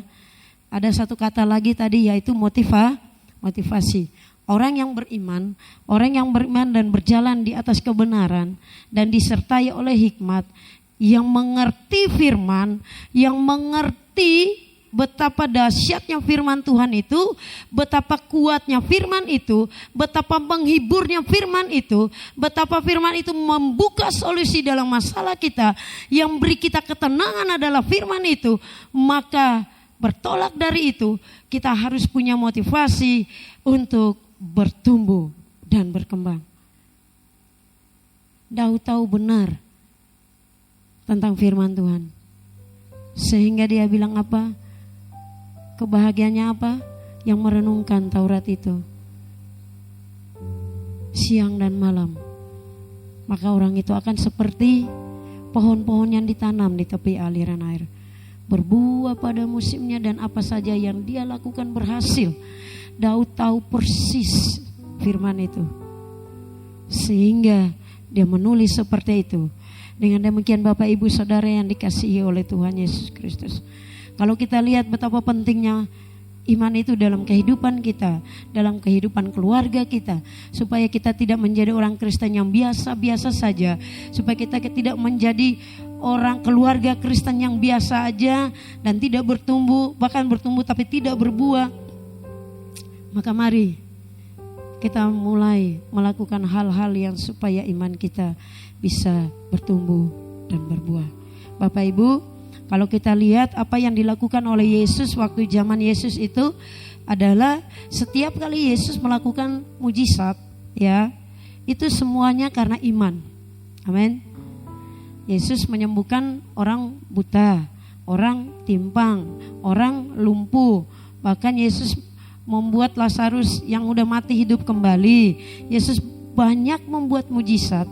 Ada satu kata lagi tadi, yaitu motivasi. Orang yang beriman dan berjalan di atas kebenaran dan disertai oleh hikmat, yang mengerti firman, yang mengerti betapa dahsyatnya firman Tuhan itu, betapa kuatnya firman itu, betapa menghiburnya firman itu, betapa firman itu membuka solusi dalam masalah kita, yang beri kita ketenangan adalah firman itu. Maka bertolak dari itu, kita harus punya motivasi untuk bertumbuh dan berkembang. Daud tahu benar tentang firman Tuhan, sehingga dia bilang apa? Kebahagiaannya apa? Yang merenungkan Taurat itu siang dan malam. Maka orang itu akan seperti pohon-pohon yang ditanam di tepi aliran air, berbuah pada musimnya, dan apa saja yang dia lakukan berhasil. Daud tahu persis firman itu, sehingga dia menulis seperti itu. Dengan demikian Bapak Ibu Saudara yang dikasihi oleh Tuhan Yesus Kristus, kalau kita lihat betapa pentingnya iman itu dalam kehidupan kita, dalam kehidupan keluarga kita, supaya kita tidak menjadi orang Kristen yang biasa-biasa saja, supaya kita tidak menjadi orang keluarga Kristen yang biasa aja dan tidak bertumbuh, bahkan bertumbuh tapi tidak berbuah. Maka mari kita mulai melakukan hal-hal yang supaya iman kita bisa bertumbuh dan berbuah. Bapak Ibu, kalau kita lihat apa yang dilakukan oleh Yesus waktu zaman Yesus itu adalah setiap kali Yesus melakukan mujizat, ya, itu semuanya karena iman. Amin. Yesus menyembuhkan orang buta, orang timpang, orang lumpuh. Bahkan Yesus membuat Lazarus yang udah mati hidup kembali. Yesus banyak membuat mujizat.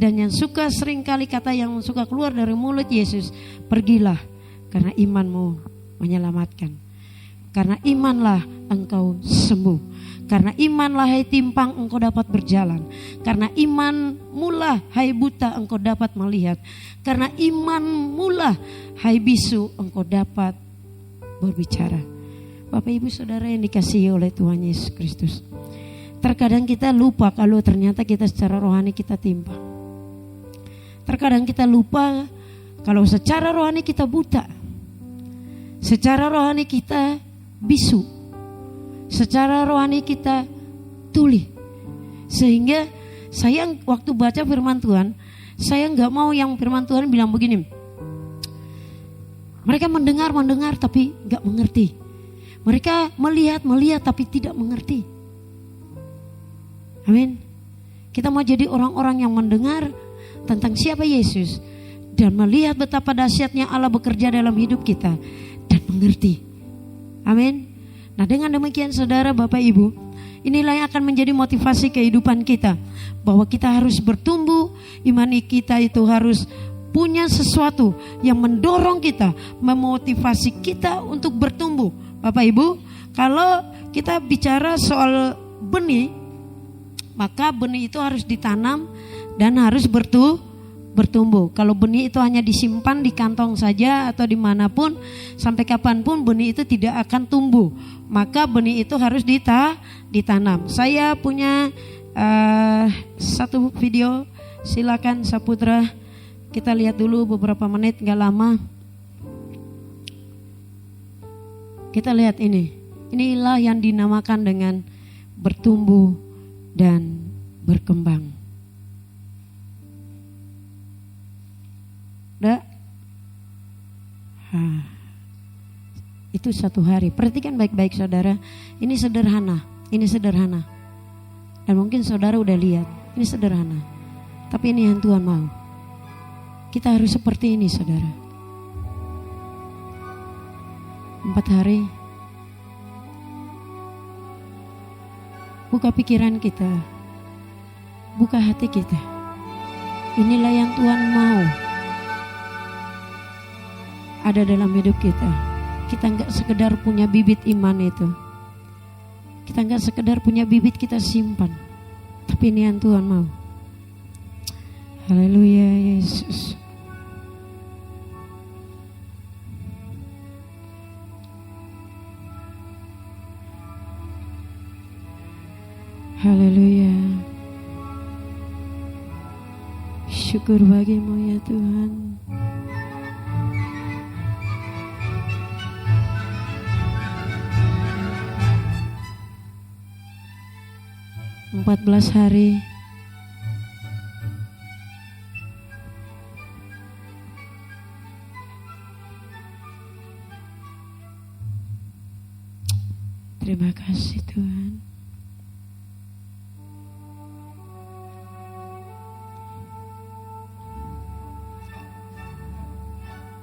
Dan yang suka seringkali kata yang suka keluar dari mulut Yesus, pergilah karena imanmu menyelamatkan. Karena imanlah engkau sembuh. Karena imanlah hai timpang engkau dapat berjalan. Karena imanmulah hai buta engkau dapat melihat. Karena imanmulah hai bisu engkau dapat berbicara. Bapak Ibu Saudara yang dikasihi oleh Tuhan Yesus Kristus, terkadang kita lupa kalau ternyata kita secara rohani kita timpang. Terkadang kita lupa kalau secara rohani kita buta. Secara rohani kita bisu. Secara rohani kita tuli. Sehingga saya waktu baca firman Tuhan, saya gak mau yang firman Tuhan bilang begini, mereka mendengar tapi gak mengerti. Mereka melihat tapi tidak mengerti. Amin. Kita mau jadi orang-orang yang mendengar tentang siapa Yesus dan melihat betapa dahsyatnya Allah bekerja dalam hidup kita dan mengerti. Amin. Nah, dengan demikian saudara, Bapak Ibu, inilah yang akan menjadi motivasi kehidupan kita, bahwa kita harus bertumbuh, iman kita itu harus punya sesuatu yang mendorong kita, memotivasi kita untuk bertumbuh. Bapak Ibu, kalau kita bicara soal benih, maka benih itu harus ditanam dan harus bertumbuh. Kalau benih itu hanya disimpan di kantong saja atau dimanapun, sampai kapanpun benih itu tidak akan tumbuh. Maka benih itu harus ditanam. Saya punya satu video, silakan Saputra, kita lihat dulu beberapa menit, gak lama. Kita lihat ini. Inilah yang dinamakan dengan bertumbuh dan berkembang. Itu satu hari. Perhatikan baik-baik saudara. Ini sederhana. Dan mungkin saudara udah lihat. Ini sederhana. Tapi ini yang Tuhan mau. Kita harus seperti ini saudara. 4 hari. Buka pikiran kita. Buka hati kita. Inilah yang Tuhan mau ada dalam hidup kita. Kita enggak sekedar punya bibit iman itu. Kita enggak sekedar punya bibit kita simpan. Tapi ini yang Tuhan mau. Haleluya Yesus. Haleluya. Syukur bagimu ya Tuhan. Empat 14 hari. Terima kasih Tuhan.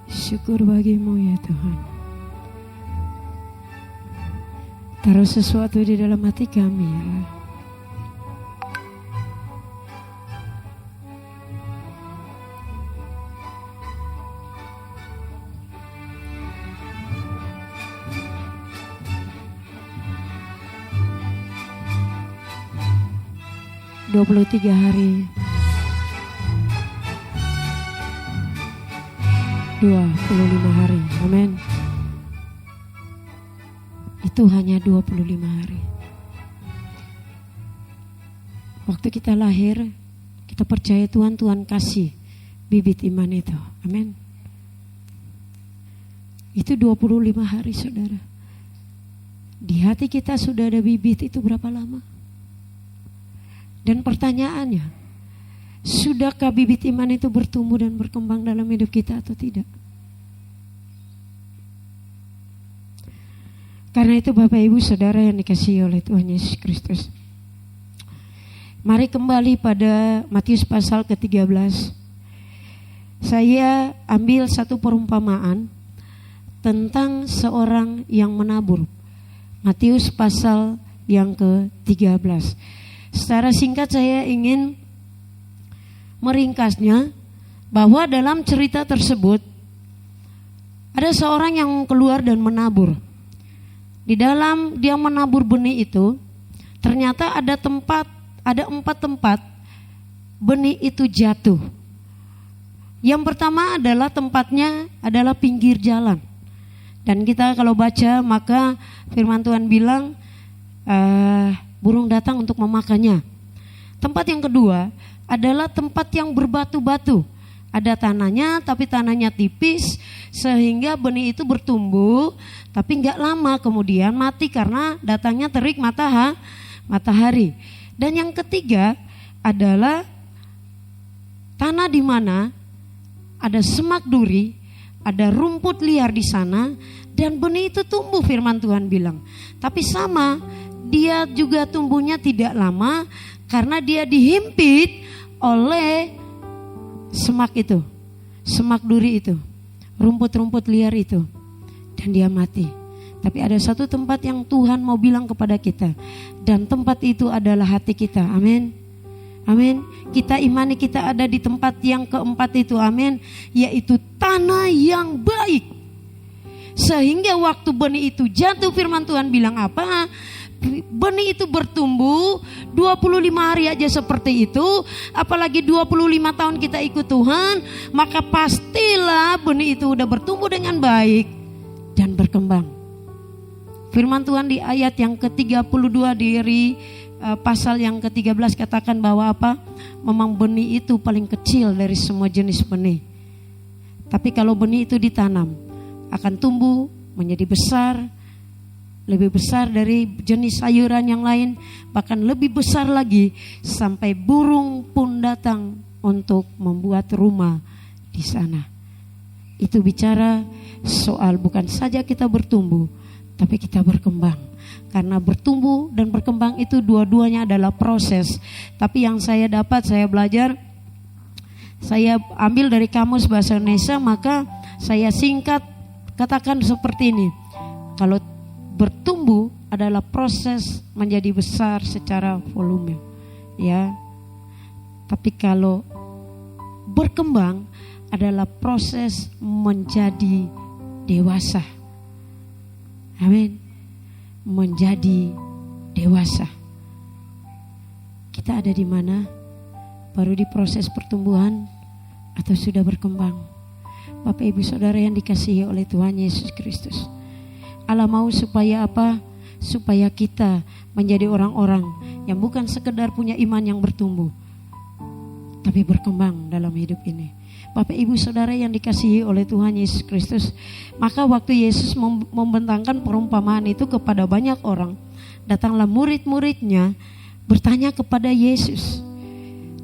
Syukur bagimu ya Tuhan. Taruh sesuatu di dalam hati kami ya. Dua 23 hari. 25 hari. Amin. Itu hanya 25 hari. Waktu kita lahir, kita percaya Tuhan kasih bibit iman itu. Amin. Itu 25 hari saudara. Di hati kita sudah ada bibit itu berapa lama? Dan pertanyaannya, sudahkah bibit iman itu bertumbuh dan berkembang dalam hidup kita atau tidak? Karena itu Bapak Ibu Saudara yang dikasihi oleh Tuhan Yesus Kristus, mari kembali pada Matius pasal ke-13. Saya ambil satu perumpamaan tentang seorang yang menabur. Matius pasal yang ke-13. Secara singkat saya ingin meringkasnya, bahwa dalam cerita tersebut ada seorang yang keluar dan menabur. Di dalam dia menabur benih itu, ternyata ada 4 tempat benih itu jatuh. Yang pertama adalah tempatnya adalah pinggir jalan. Dan kita kalau baca, maka firman Tuhan bilang burung datang untuk memakannya. Tempat yang kedua adalah tempat yang berbatu-batu. Ada tanahnya, tapi tanahnya tipis sehingga benih itu bertumbuh, tapi gak lama kemudian mati karena datangnya terik matahari. Dan yang ketiga adalah tanah di mana ada semak duri, ada rumput liar di sana, dan benih itu tumbuh, firman Tuhan bilang. Tapi sama, dia juga tumbuhnya tidak lama karena dia dihimpit oleh semak itu, semak duri itu, rumput-rumput liar itu, dan dia mati. Tapi ada satu tempat yang Tuhan mau bilang kepada kita, dan tempat itu adalah hati kita. Amin. Amin. Kita imani kita ada di tempat yang keempat itu. Amin. Yaitu tanah yang baik. Sehingga waktu benih itu jatuh, firman Tuhan bilang apa? benih itu bertumbuh 25 hari aja seperti itu, apalagi 25 tahun kita ikut Tuhan, maka pastilah benih itu udah bertumbuh dengan baik dan berkembang. Firman Tuhan di ayat yang ke-32 dari pasal yang ke-13 katakan bahwa apa? Memang benih itu paling kecil dari semua jenis benih. Tapi kalau benih itu ditanam, akan tumbuh menjadi besar, lebih besar dari jenis sayuran yang lain, bahkan lebih besar lagi sampai burung pun datang untuk membuat rumah di sana. Itu bicara soal bukan saja kita bertumbuh, tapi kita berkembang. Karena bertumbuh dan berkembang itu dua-duanya adalah proses. Tapi yang saya dapat, saya belajar, saya ambil dari Kamus Bahasa Indonesia, maka saya singkat katakan seperti ini. Kalau bertumbuh adalah proses menjadi besar secara volume, ya. Tapi kalau berkembang adalah proses menjadi dewasa. Amin. Menjadi dewasa. Kita ada di mana? Baru di proses pertumbuhan atau sudah berkembang? Bapak Ibu Saudara yang dikasihi oleh Tuhan Yesus Kristus. Allah mau supaya apa? Supaya kita menjadi orang-orang yang bukan sekedar punya iman yang bertumbuh, tapi berkembang dalam hidup ini. Bapak Ibu Saudara yang dikasihi oleh Tuhan Yesus Kristus. Maka waktu Yesus membentangkan perumpamaan itu kepada banyak orang, datanglah murid-muridnya bertanya kepada Yesus,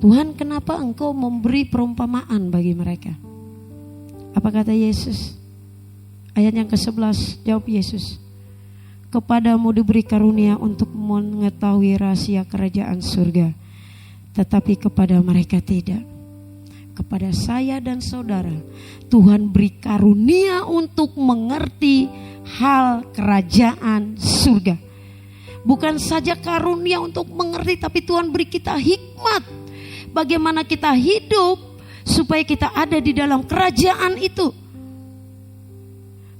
Tuhan, kenapa engkau memberi perumpamaan bagi mereka? Apa kata Yesus? Ayat yang ke-11, jawab Yesus, kepadamu diberi karunia untuk mengetahui rahasia kerajaan surga, tetapi kepada mereka tidak. Kepada saya dan saudara, Tuhan beri karunia untuk mengerti hal kerajaan surga. Bukan saja karunia untuk mengerti, tapi Tuhan beri kita hikmat bagaimana kita hidup supaya kita ada di dalam kerajaan itu.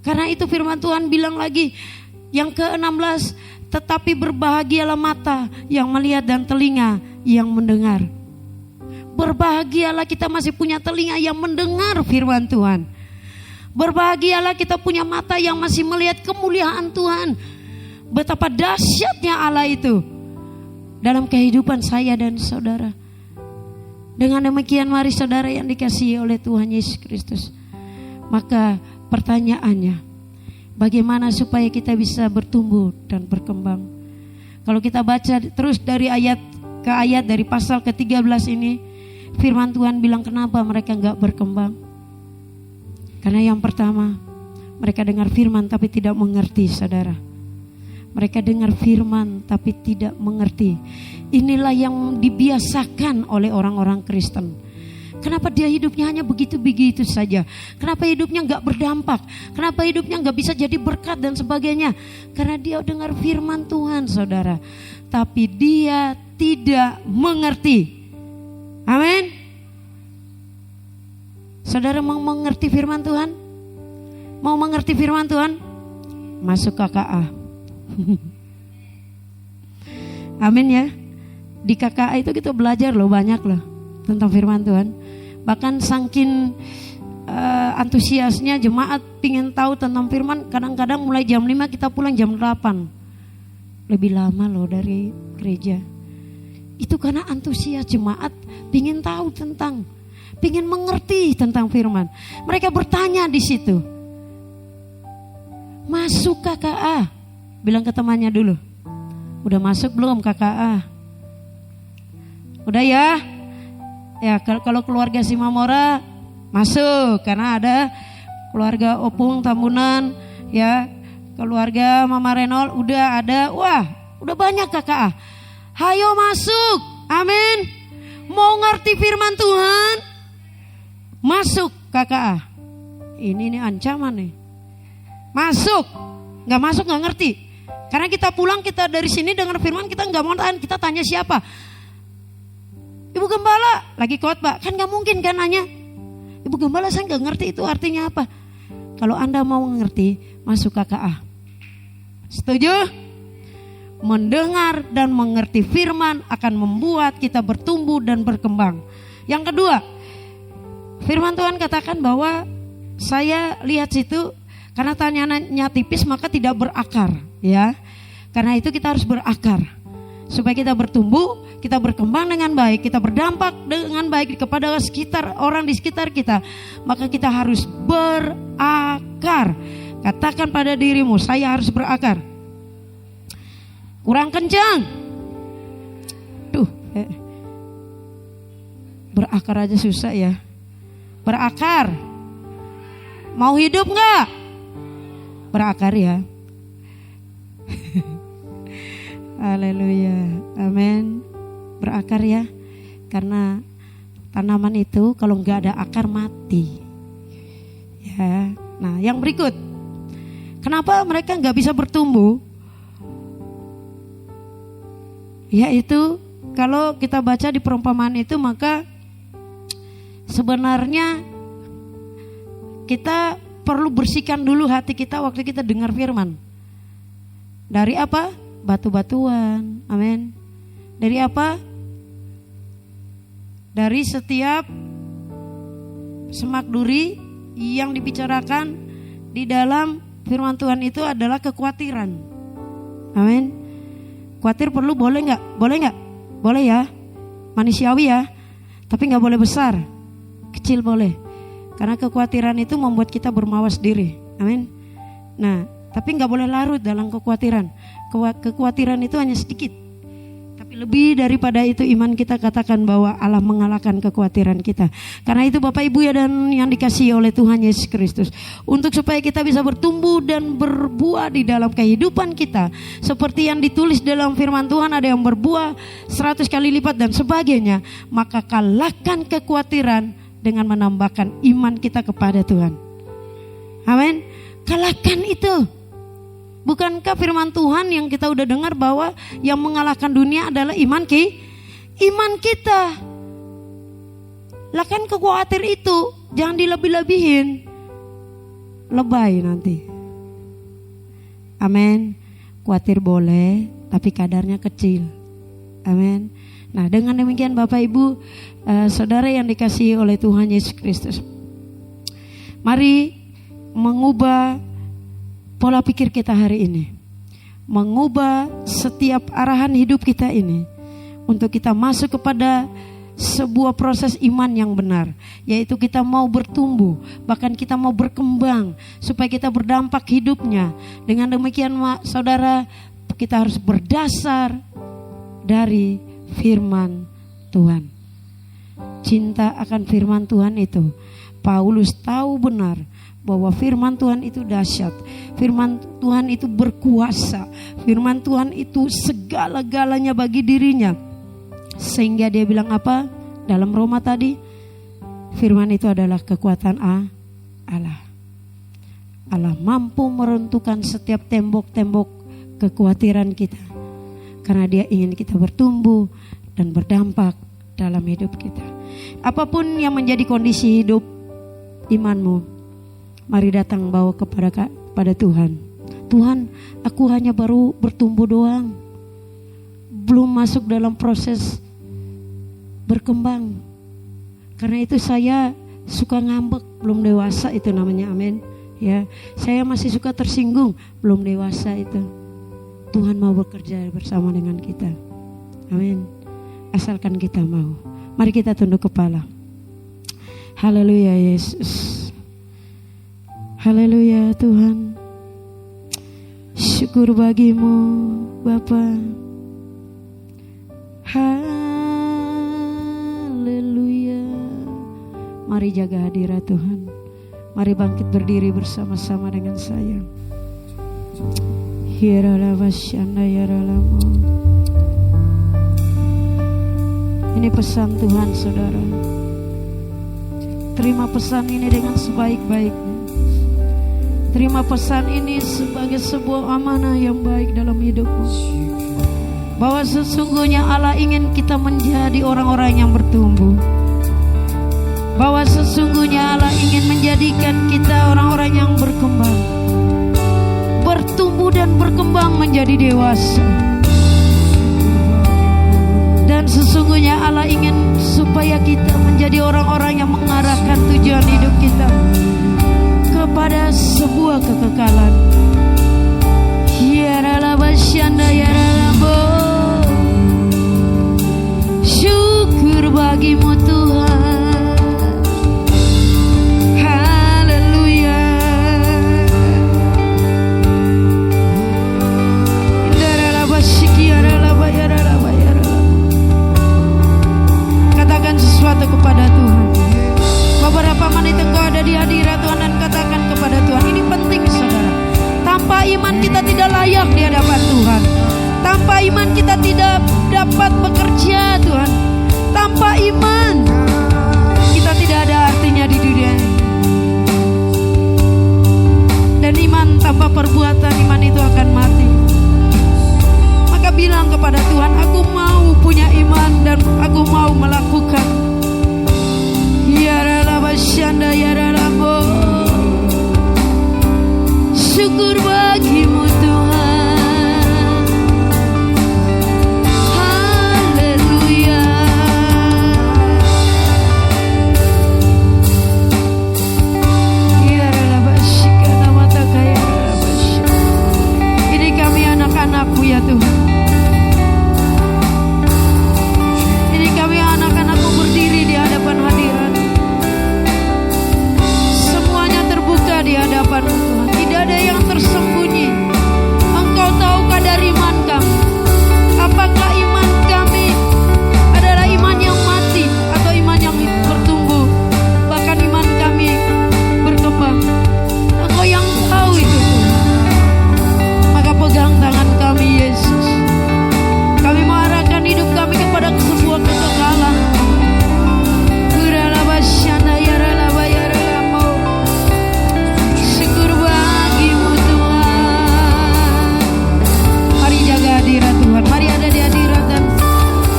Karena itu firman Tuhan bilang lagi yang ke-16, tetapi berbahagialah mata yang melihat dan telinga yang mendengar. Berbahagialah kita masih punya telinga yang mendengar firman Tuhan. Berbahagialah kita punya mata yang masih melihat kemuliaan Tuhan. Betapa dahsyatnya Allah itu dalam kehidupan saya dan saudara. Dengan demikian mari saudara yang dikasihi oleh Tuhan Yesus Kristus. Maka pertanyaannya, bagaimana supaya kita bisa bertumbuh dan berkembang? Kalau kita baca terus dari ayat ke ayat dari pasal ke-13 ini, firman Tuhan bilang kenapa mereka enggak berkembang? Karena yang pertama, mereka dengar firman tapi tidak mengerti, saudara. Mereka dengar firman tapi tidak mengerti. Inilah yang dibiasakan oleh orang-orang Kristen. Kenapa dia hidupnya hanya begitu-begitu saja? Kenapa hidupnya gak berdampak? Kenapa hidupnya gak bisa jadi berkat dan sebagainya? Karena dia dengar firman Tuhan, saudara, tapi dia tidak mengerti. Amin. Saudara mau mengerti firman Tuhan? Mau mengerti firman Tuhan? Masuk KKA. Amin ya. Di KKA itu kita belajar loh, banyak loh tentang firman Tuhan. Bahkan saking antusiasnya jemaat pingin tahu tentang firman, kadang-kadang mulai jam 5 kita pulang jam 8. Lebih lama loh dari gereja. Itu karena antusias jemaat pingin tahu tentang, pingin mengerti tentang firman. Mereka bertanya di situ. Masuk KKA. Bilang ke temannya dulu. Udah masuk belum KKA? Udah ya? Ya, kalau keluarga Simamora masuk karena ada keluarga Opung Tambunan, ya, keluarga Mama Renol udah ada. Wah, udah banyak KKA. Hayo masuk. Amin. Mau ngerti firman Tuhan? Masuk KKA. Ini ancaman nih. Masuk. Enggak masuk enggak ngerti. Karena kita pulang, kita dari sini dengan firman kita enggak mau tahan, kita tanya siapa? Ibu Gembala lagi khotbah, kan gak mungkin kan nanya, Ibu Gembala saya gak ngerti itu artinya apa. Kalau Anda mau ngerti, masuk KKA. Setuju? mendengar dan mengerti firman akan membuat kita bertumbuh dan berkembang. Yang kedua, firman Tuhan katakan bahwa saya lihat situ, karena tanahnya tipis maka tidak berakar, ya. Karena itu kita harus berakar supaya kita bertumbuh, kita berkembang dengan baik, kita berdampak dengan baik kepada orang di sekitar kita. Maka kita harus berakar. Katakan pada dirimu, saya harus berakar. Kurang kencang. Berakar aja susah ya. Berakar. Mau hidup enggak? Berakar ya. Haleluya. Amin. Berakar ya. Karena tanaman itu kalau enggak ada akar mati. Ya. Nah, yang berikut. Kenapa mereka enggak bisa bertumbuh? Yaitu kalau kita baca di perumpamaan itu, maka sebenarnya kita perlu bersihkan dulu hati kita waktu kita dengar firman. Dari apa? Batu-batuan. Amin. Dari apa? Dari setiap semak duri yang dibicarakan di dalam firman Tuhan itu adalah kekhawatiran. Amin. Khawatir perlu, boleh nggak? Boleh nggak? Boleh ya. Manusiawi ya. Tapi nggak boleh besar. Kecil boleh. Karena kekhawatiran itu membuat kita bermawas diri. Amin. Nah, tapi nggak boleh larut dalam kekhawatiran. Kekhawatiran itu hanya sedikit. Tapi lebih daripada itu iman kita katakan bahwa Allah mengalahkan kekhawatiran kita. Karena itu Bapak Ibu ya dan yang dikasihi oleh Tuhan Yesus Kristus. Untuk supaya kita bisa bertumbuh dan berbuah di dalam kehidupan kita. Seperti yang ditulis dalam firman Tuhan, ada yang berbuah 100 kali lipat dan sebagainya. Maka kalahkan kekhawatiran dengan menambahkan iman kita kepada Tuhan. Amin. Kalahkan itu. Bukankah firman Tuhan yang kita udah dengar bahwa yang mengalahkan dunia adalah iman kita. Lah kan khawatir itu jangan dilebih-lebihin. Lebay nanti. Amin. Khawatir boleh tapi kadarnya kecil. Amin. Nah, dengan demikian Bapak Ibu, saudara yang dikasihi oleh Tuhan Yesus Kristus, mari mengubah pola pikir kita hari ini, mengubah setiap arahan hidup kita ini untuk kita masuk kepada sebuah proses iman yang benar, yaitu kita mau bertumbuh, bahkan kita mau berkembang supaya kita berdampak hidupnya. Dengan demikian saudara, kita harus berdasar dari firman Tuhan. Cinta akan firman Tuhan itu, Paulus tahu benar bahwa firman Tuhan itu dahsyat, firman Tuhan itu berkuasa, firman Tuhan itu segala-galanya bagi dirinya. Sehingga dia bilang apa? Dalam Roma tadi, firman itu adalah kekuatan Allah. Allah mampu meruntuhkan setiap tembok-tembok kekhawatiran kita. Karena dia ingin kita bertumbuh dan berdampak dalam hidup kita. Apapun yang menjadi kondisi hidup imanmu, mari datang bawa kepada Tuhan. Tuhan, aku hanya baru bertumbuh doang, belum masuk dalam proses berkembang. Karena itu saya suka ngambek, belum dewasa itu namanya. Amin. Ya, saya masih suka tersinggung, belum dewasa itu. Tuhan mau bekerja bersama dengan kita. Amin. Asalkan kita mau. Mari kita tunduk kepala. Haleluya Yesus. Haleluya Tuhan. Syukur bagimu Bapa. Haleluya. Mari jaga hadirat Tuhan. Mari bangkit berdiri bersama-sama dengan saya. Ini pesan Tuhan saudara. Terima pesan ini dengan sebaik-baiknya. Terima pesan ini sebagai sebuah amanah yang baik dalam hidupmu. Bahwa sesungguhnya Allah ingin kita menjadi orang-orang yang bertumbuh. Bahwa sesungguhnya Allah ingin menjadikan kita orang-orang yang berkembang. Bertumbuh dan berkembang menjadi dewasa. sesungguhnya Allah ingin supaya kita menjadi orang-orang yang mengarahkan tujuan hidup kita kepada sebuah kekekalan. Syukur bagimu Tuhan. Haleluya. Katakan sesuatu kepada Tuhan. Beberapa menit engkau ada di hadirat Tuhan dan katakan kepada Tuhan. Ini penting saudara. Tanpa iman kita tidak layak di hadapan Tuhan. Tanpa iman kita tidak dapat bekerja Tuhan. Tanpa iman kita tidak ada artinya di dunia ini. Dan iman tanpa perbuatan, iman itu akan mati. Maka bilang kepada Tuhan, aku mau punya iman dan aku mau melakukan. Syukur bagimu Tuhan. Haleluya. Ini kami anak-anakmu ya Tuhan. Ini kami anak-anakmu berdiri di hadapan hadirat. Semuanya terbuka di hadapan Tuhan. Tidak ada yang tersembunyi. Engkau tahu kadar iman kami. Apakah iman kami adalah iman yang mati atau iman yang bertumbuh, bahkan iman kami berkembang. Engkau yang tahu itu Tuhan. Maka pegang tangan kami Yesus. Kami mengarahkan hidup kami kepada sebuah kekekalan. Syukur bagimu Tuhan. Mari jaga hadirat Tuhan. Mari ada di hadirat dan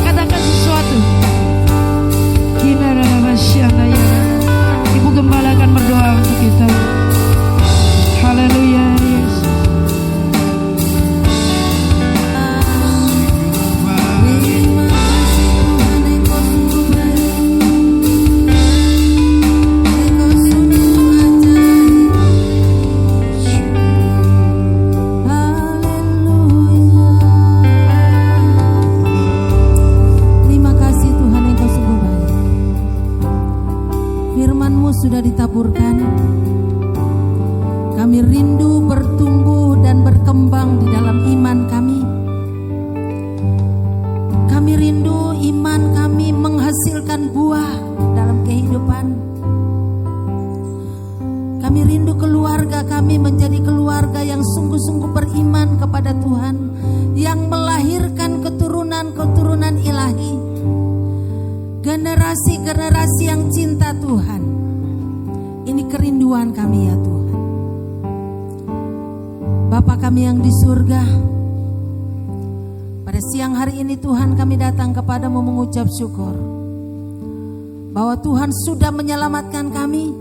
katakan sesuatu. Ibu Gembala akan berdoa untuk kita. Haleluya Yesus. Sudah ditaburkan. Kami rindu bertumbuh dan berkembang di dalam iman kami. Kami rindu iman kami menghasilkan buah dalam kehidupan. Kami rindu keluarga kami menjadi keluarga yang sungguh-sungguh beriman kepada Tuhan, yang melahirkan keturunan-keturunan ilahi, generasi-generasi yang cinta Tuhan. Ini kerinduan kami ya Tuhan. Bapa kami yang di surga, pada siang hari ini Tuhan kami datang kepadamu mengucap syukur bahwa Tuhan sudah menyelamatkan kami.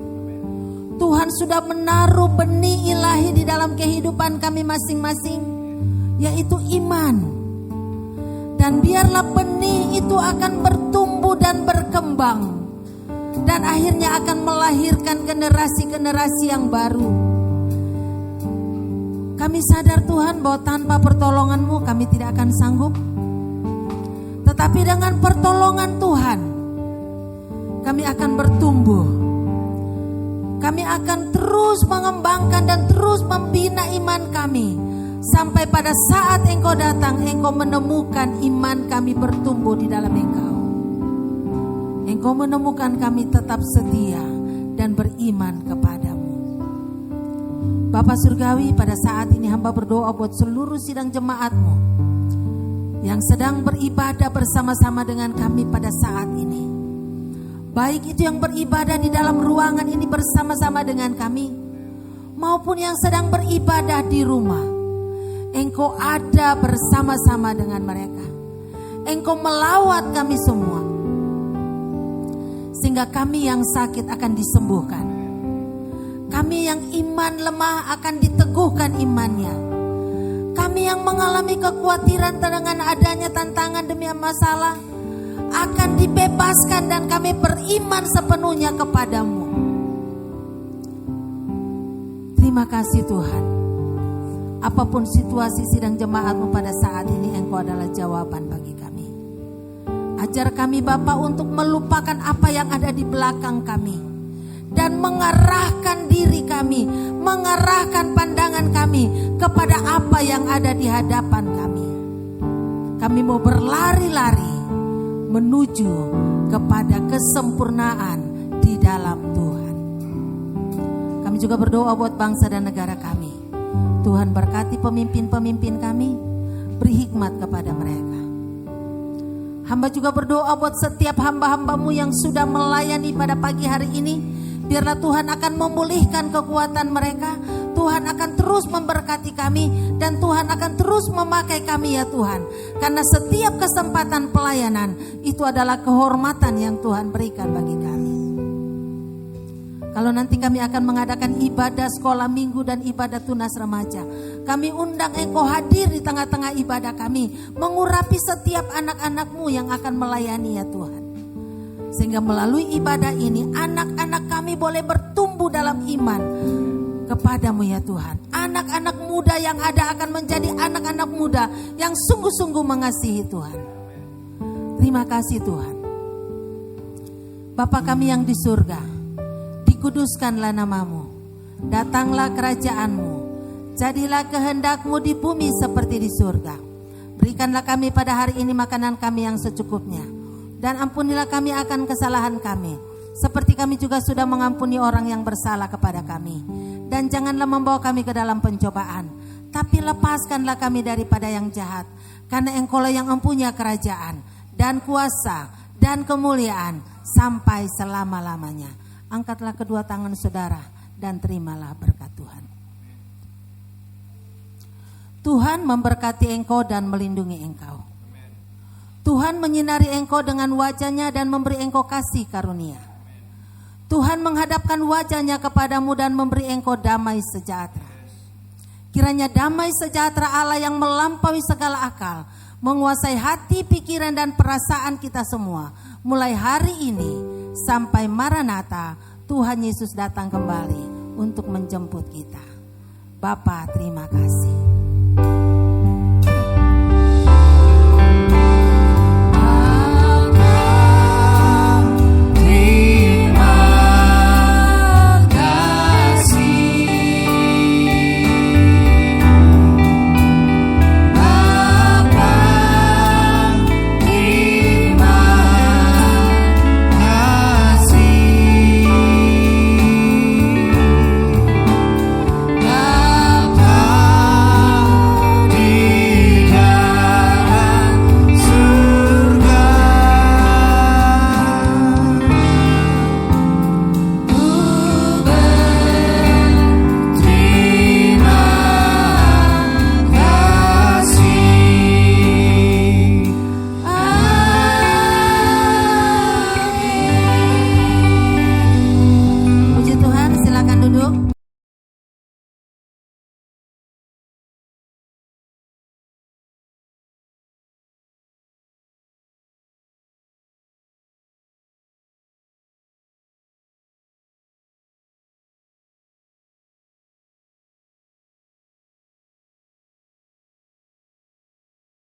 Tuhan sudah menaruh benih ilahi di dalam kehidupan kami masing-masing, yaitu iman. Dan biarlah benih itu akan bertumbuh dan berkembang, dan akhirnya akan melahirkan generasi-generasi yang baru. Kami sadar Tuhan bahwa tanpa pertolongan-Mu kami tidak akan sanggup. Tetapi dengan pertolongan Tuhan kami akan bertumbuh. Kami akan terus mengembangkan dan terus membina iman kami. Sampai pada saat Engkau datang, Engkau menemukan iman kami bertumbuh di dalam Engkau. Engkau menemukan kami tetap setia dan beriman kepadamu. Bapa Surgawi, pada saat ini hamba berdoa buat seluruh sidang jemaat-Mu yang sedang beribadah bersama-sama dengan kami pada saat ini. Baik itu yang beribadah di dalam ruangan ini bersama-sama dengan kami, maupun yang sedang beribadah di rumah. Engkau ada bersama-sama dengan mereka. Engkau melawat kami semua, sehingga kami yang sakit akan disembuhkan. Kami yang iman lemah akan diteguhkan imannya. Kami yang mengalami kekhawatiran dengan adanya tantangan demi masalah akan dibebaskan dan kami beriman sepenuhnya kepadamu. Terima kasih Tuhan. Apapun situasi sidang jemaatmu pada saat ini, Engkau adalah jawaban bagi kami. Ajar kami Bapa untuk melupakan apa yang ada di belakang kami dan mengarahkan diri kami, mengarahkan pandangan kami kepada apa yang ada di hadapan kami. Kami mau berlari-lari menuju kepada kesempurnaan di dalam Tuhan. Kami juga berdoa buat bangsa dan negara kami. Tuhan berkati pemimpin-pemimpin kami, beri hikmat kepada mereka. Hamba juga berdoa buat setiap hamba-hambamu yang sudah melayani pada pagi hari ini. Biarlah Tuhan akan memulihkan kekuatan mereka. Tuhan akan terus memberkati kami dan Tuhan akan terus memakai kami ya Tuhan. Karena setiap kesempatan pelayanan itu adalah kehormatan yang Tuhan berikan bagi kami. Kalau nanti kami akan mengadakan ibadah sekolah minggu dan ibadah tunas remaja, kami undang Engkau hadir di tengah-tengah ibadah kami, mengurapi setiap anak-anak-Mu yang akan melayani ya Tuhan. Sehingga melalui ibadah ini anak-anak kami boleh bertumbuh dalam iman kepadamu ya Tuhan. Anak-anak muda yang ada akan menjadi anak-anak muda yang sungguh-sungguh mengasihi Tuhan. Terima kasih Tuhan. Bapa kami yang di surga, dikuduskanlah namamu, datanglah kerajaanmu, jadilah kehendak-Mu di bumi seperti di surga. Berikanlah kami pada hari ini makanan kami yang secukupnya, dan ampunilah kami akan kesalahan kami, seperti kami juga sudah mengampuni orang yang bersalah kepada kami. Dan janganlah membawa kami ke dalam pencobaan, tapi lepaskanlah kami daripada yang jahat. Karena Engkau-lah yang mempunyai kerajaan dan kuasa dan kemuliaan sampai selama-lamanya. Angkatlah kedua tangan saudara dan terimalah berkat Tuhan. Tuhan memberkati engkau dan melindungi engkau. Tuhan menyinari engkau dengan wajah-Nya dan memberi engkau kasih karunia. Tuhan menghadapkan wajah-Nya kepadamu dan memberi engkau damai sejahtera. Kiranya damai sejahtera Allah yang melampaui segala akal menguasai hati, pikiran dan perasaan kita semua mulai hari ini sampai Maranatha, Tuhan Yesus datang kembali untuk menjemput kita. Bapa, terima kasih.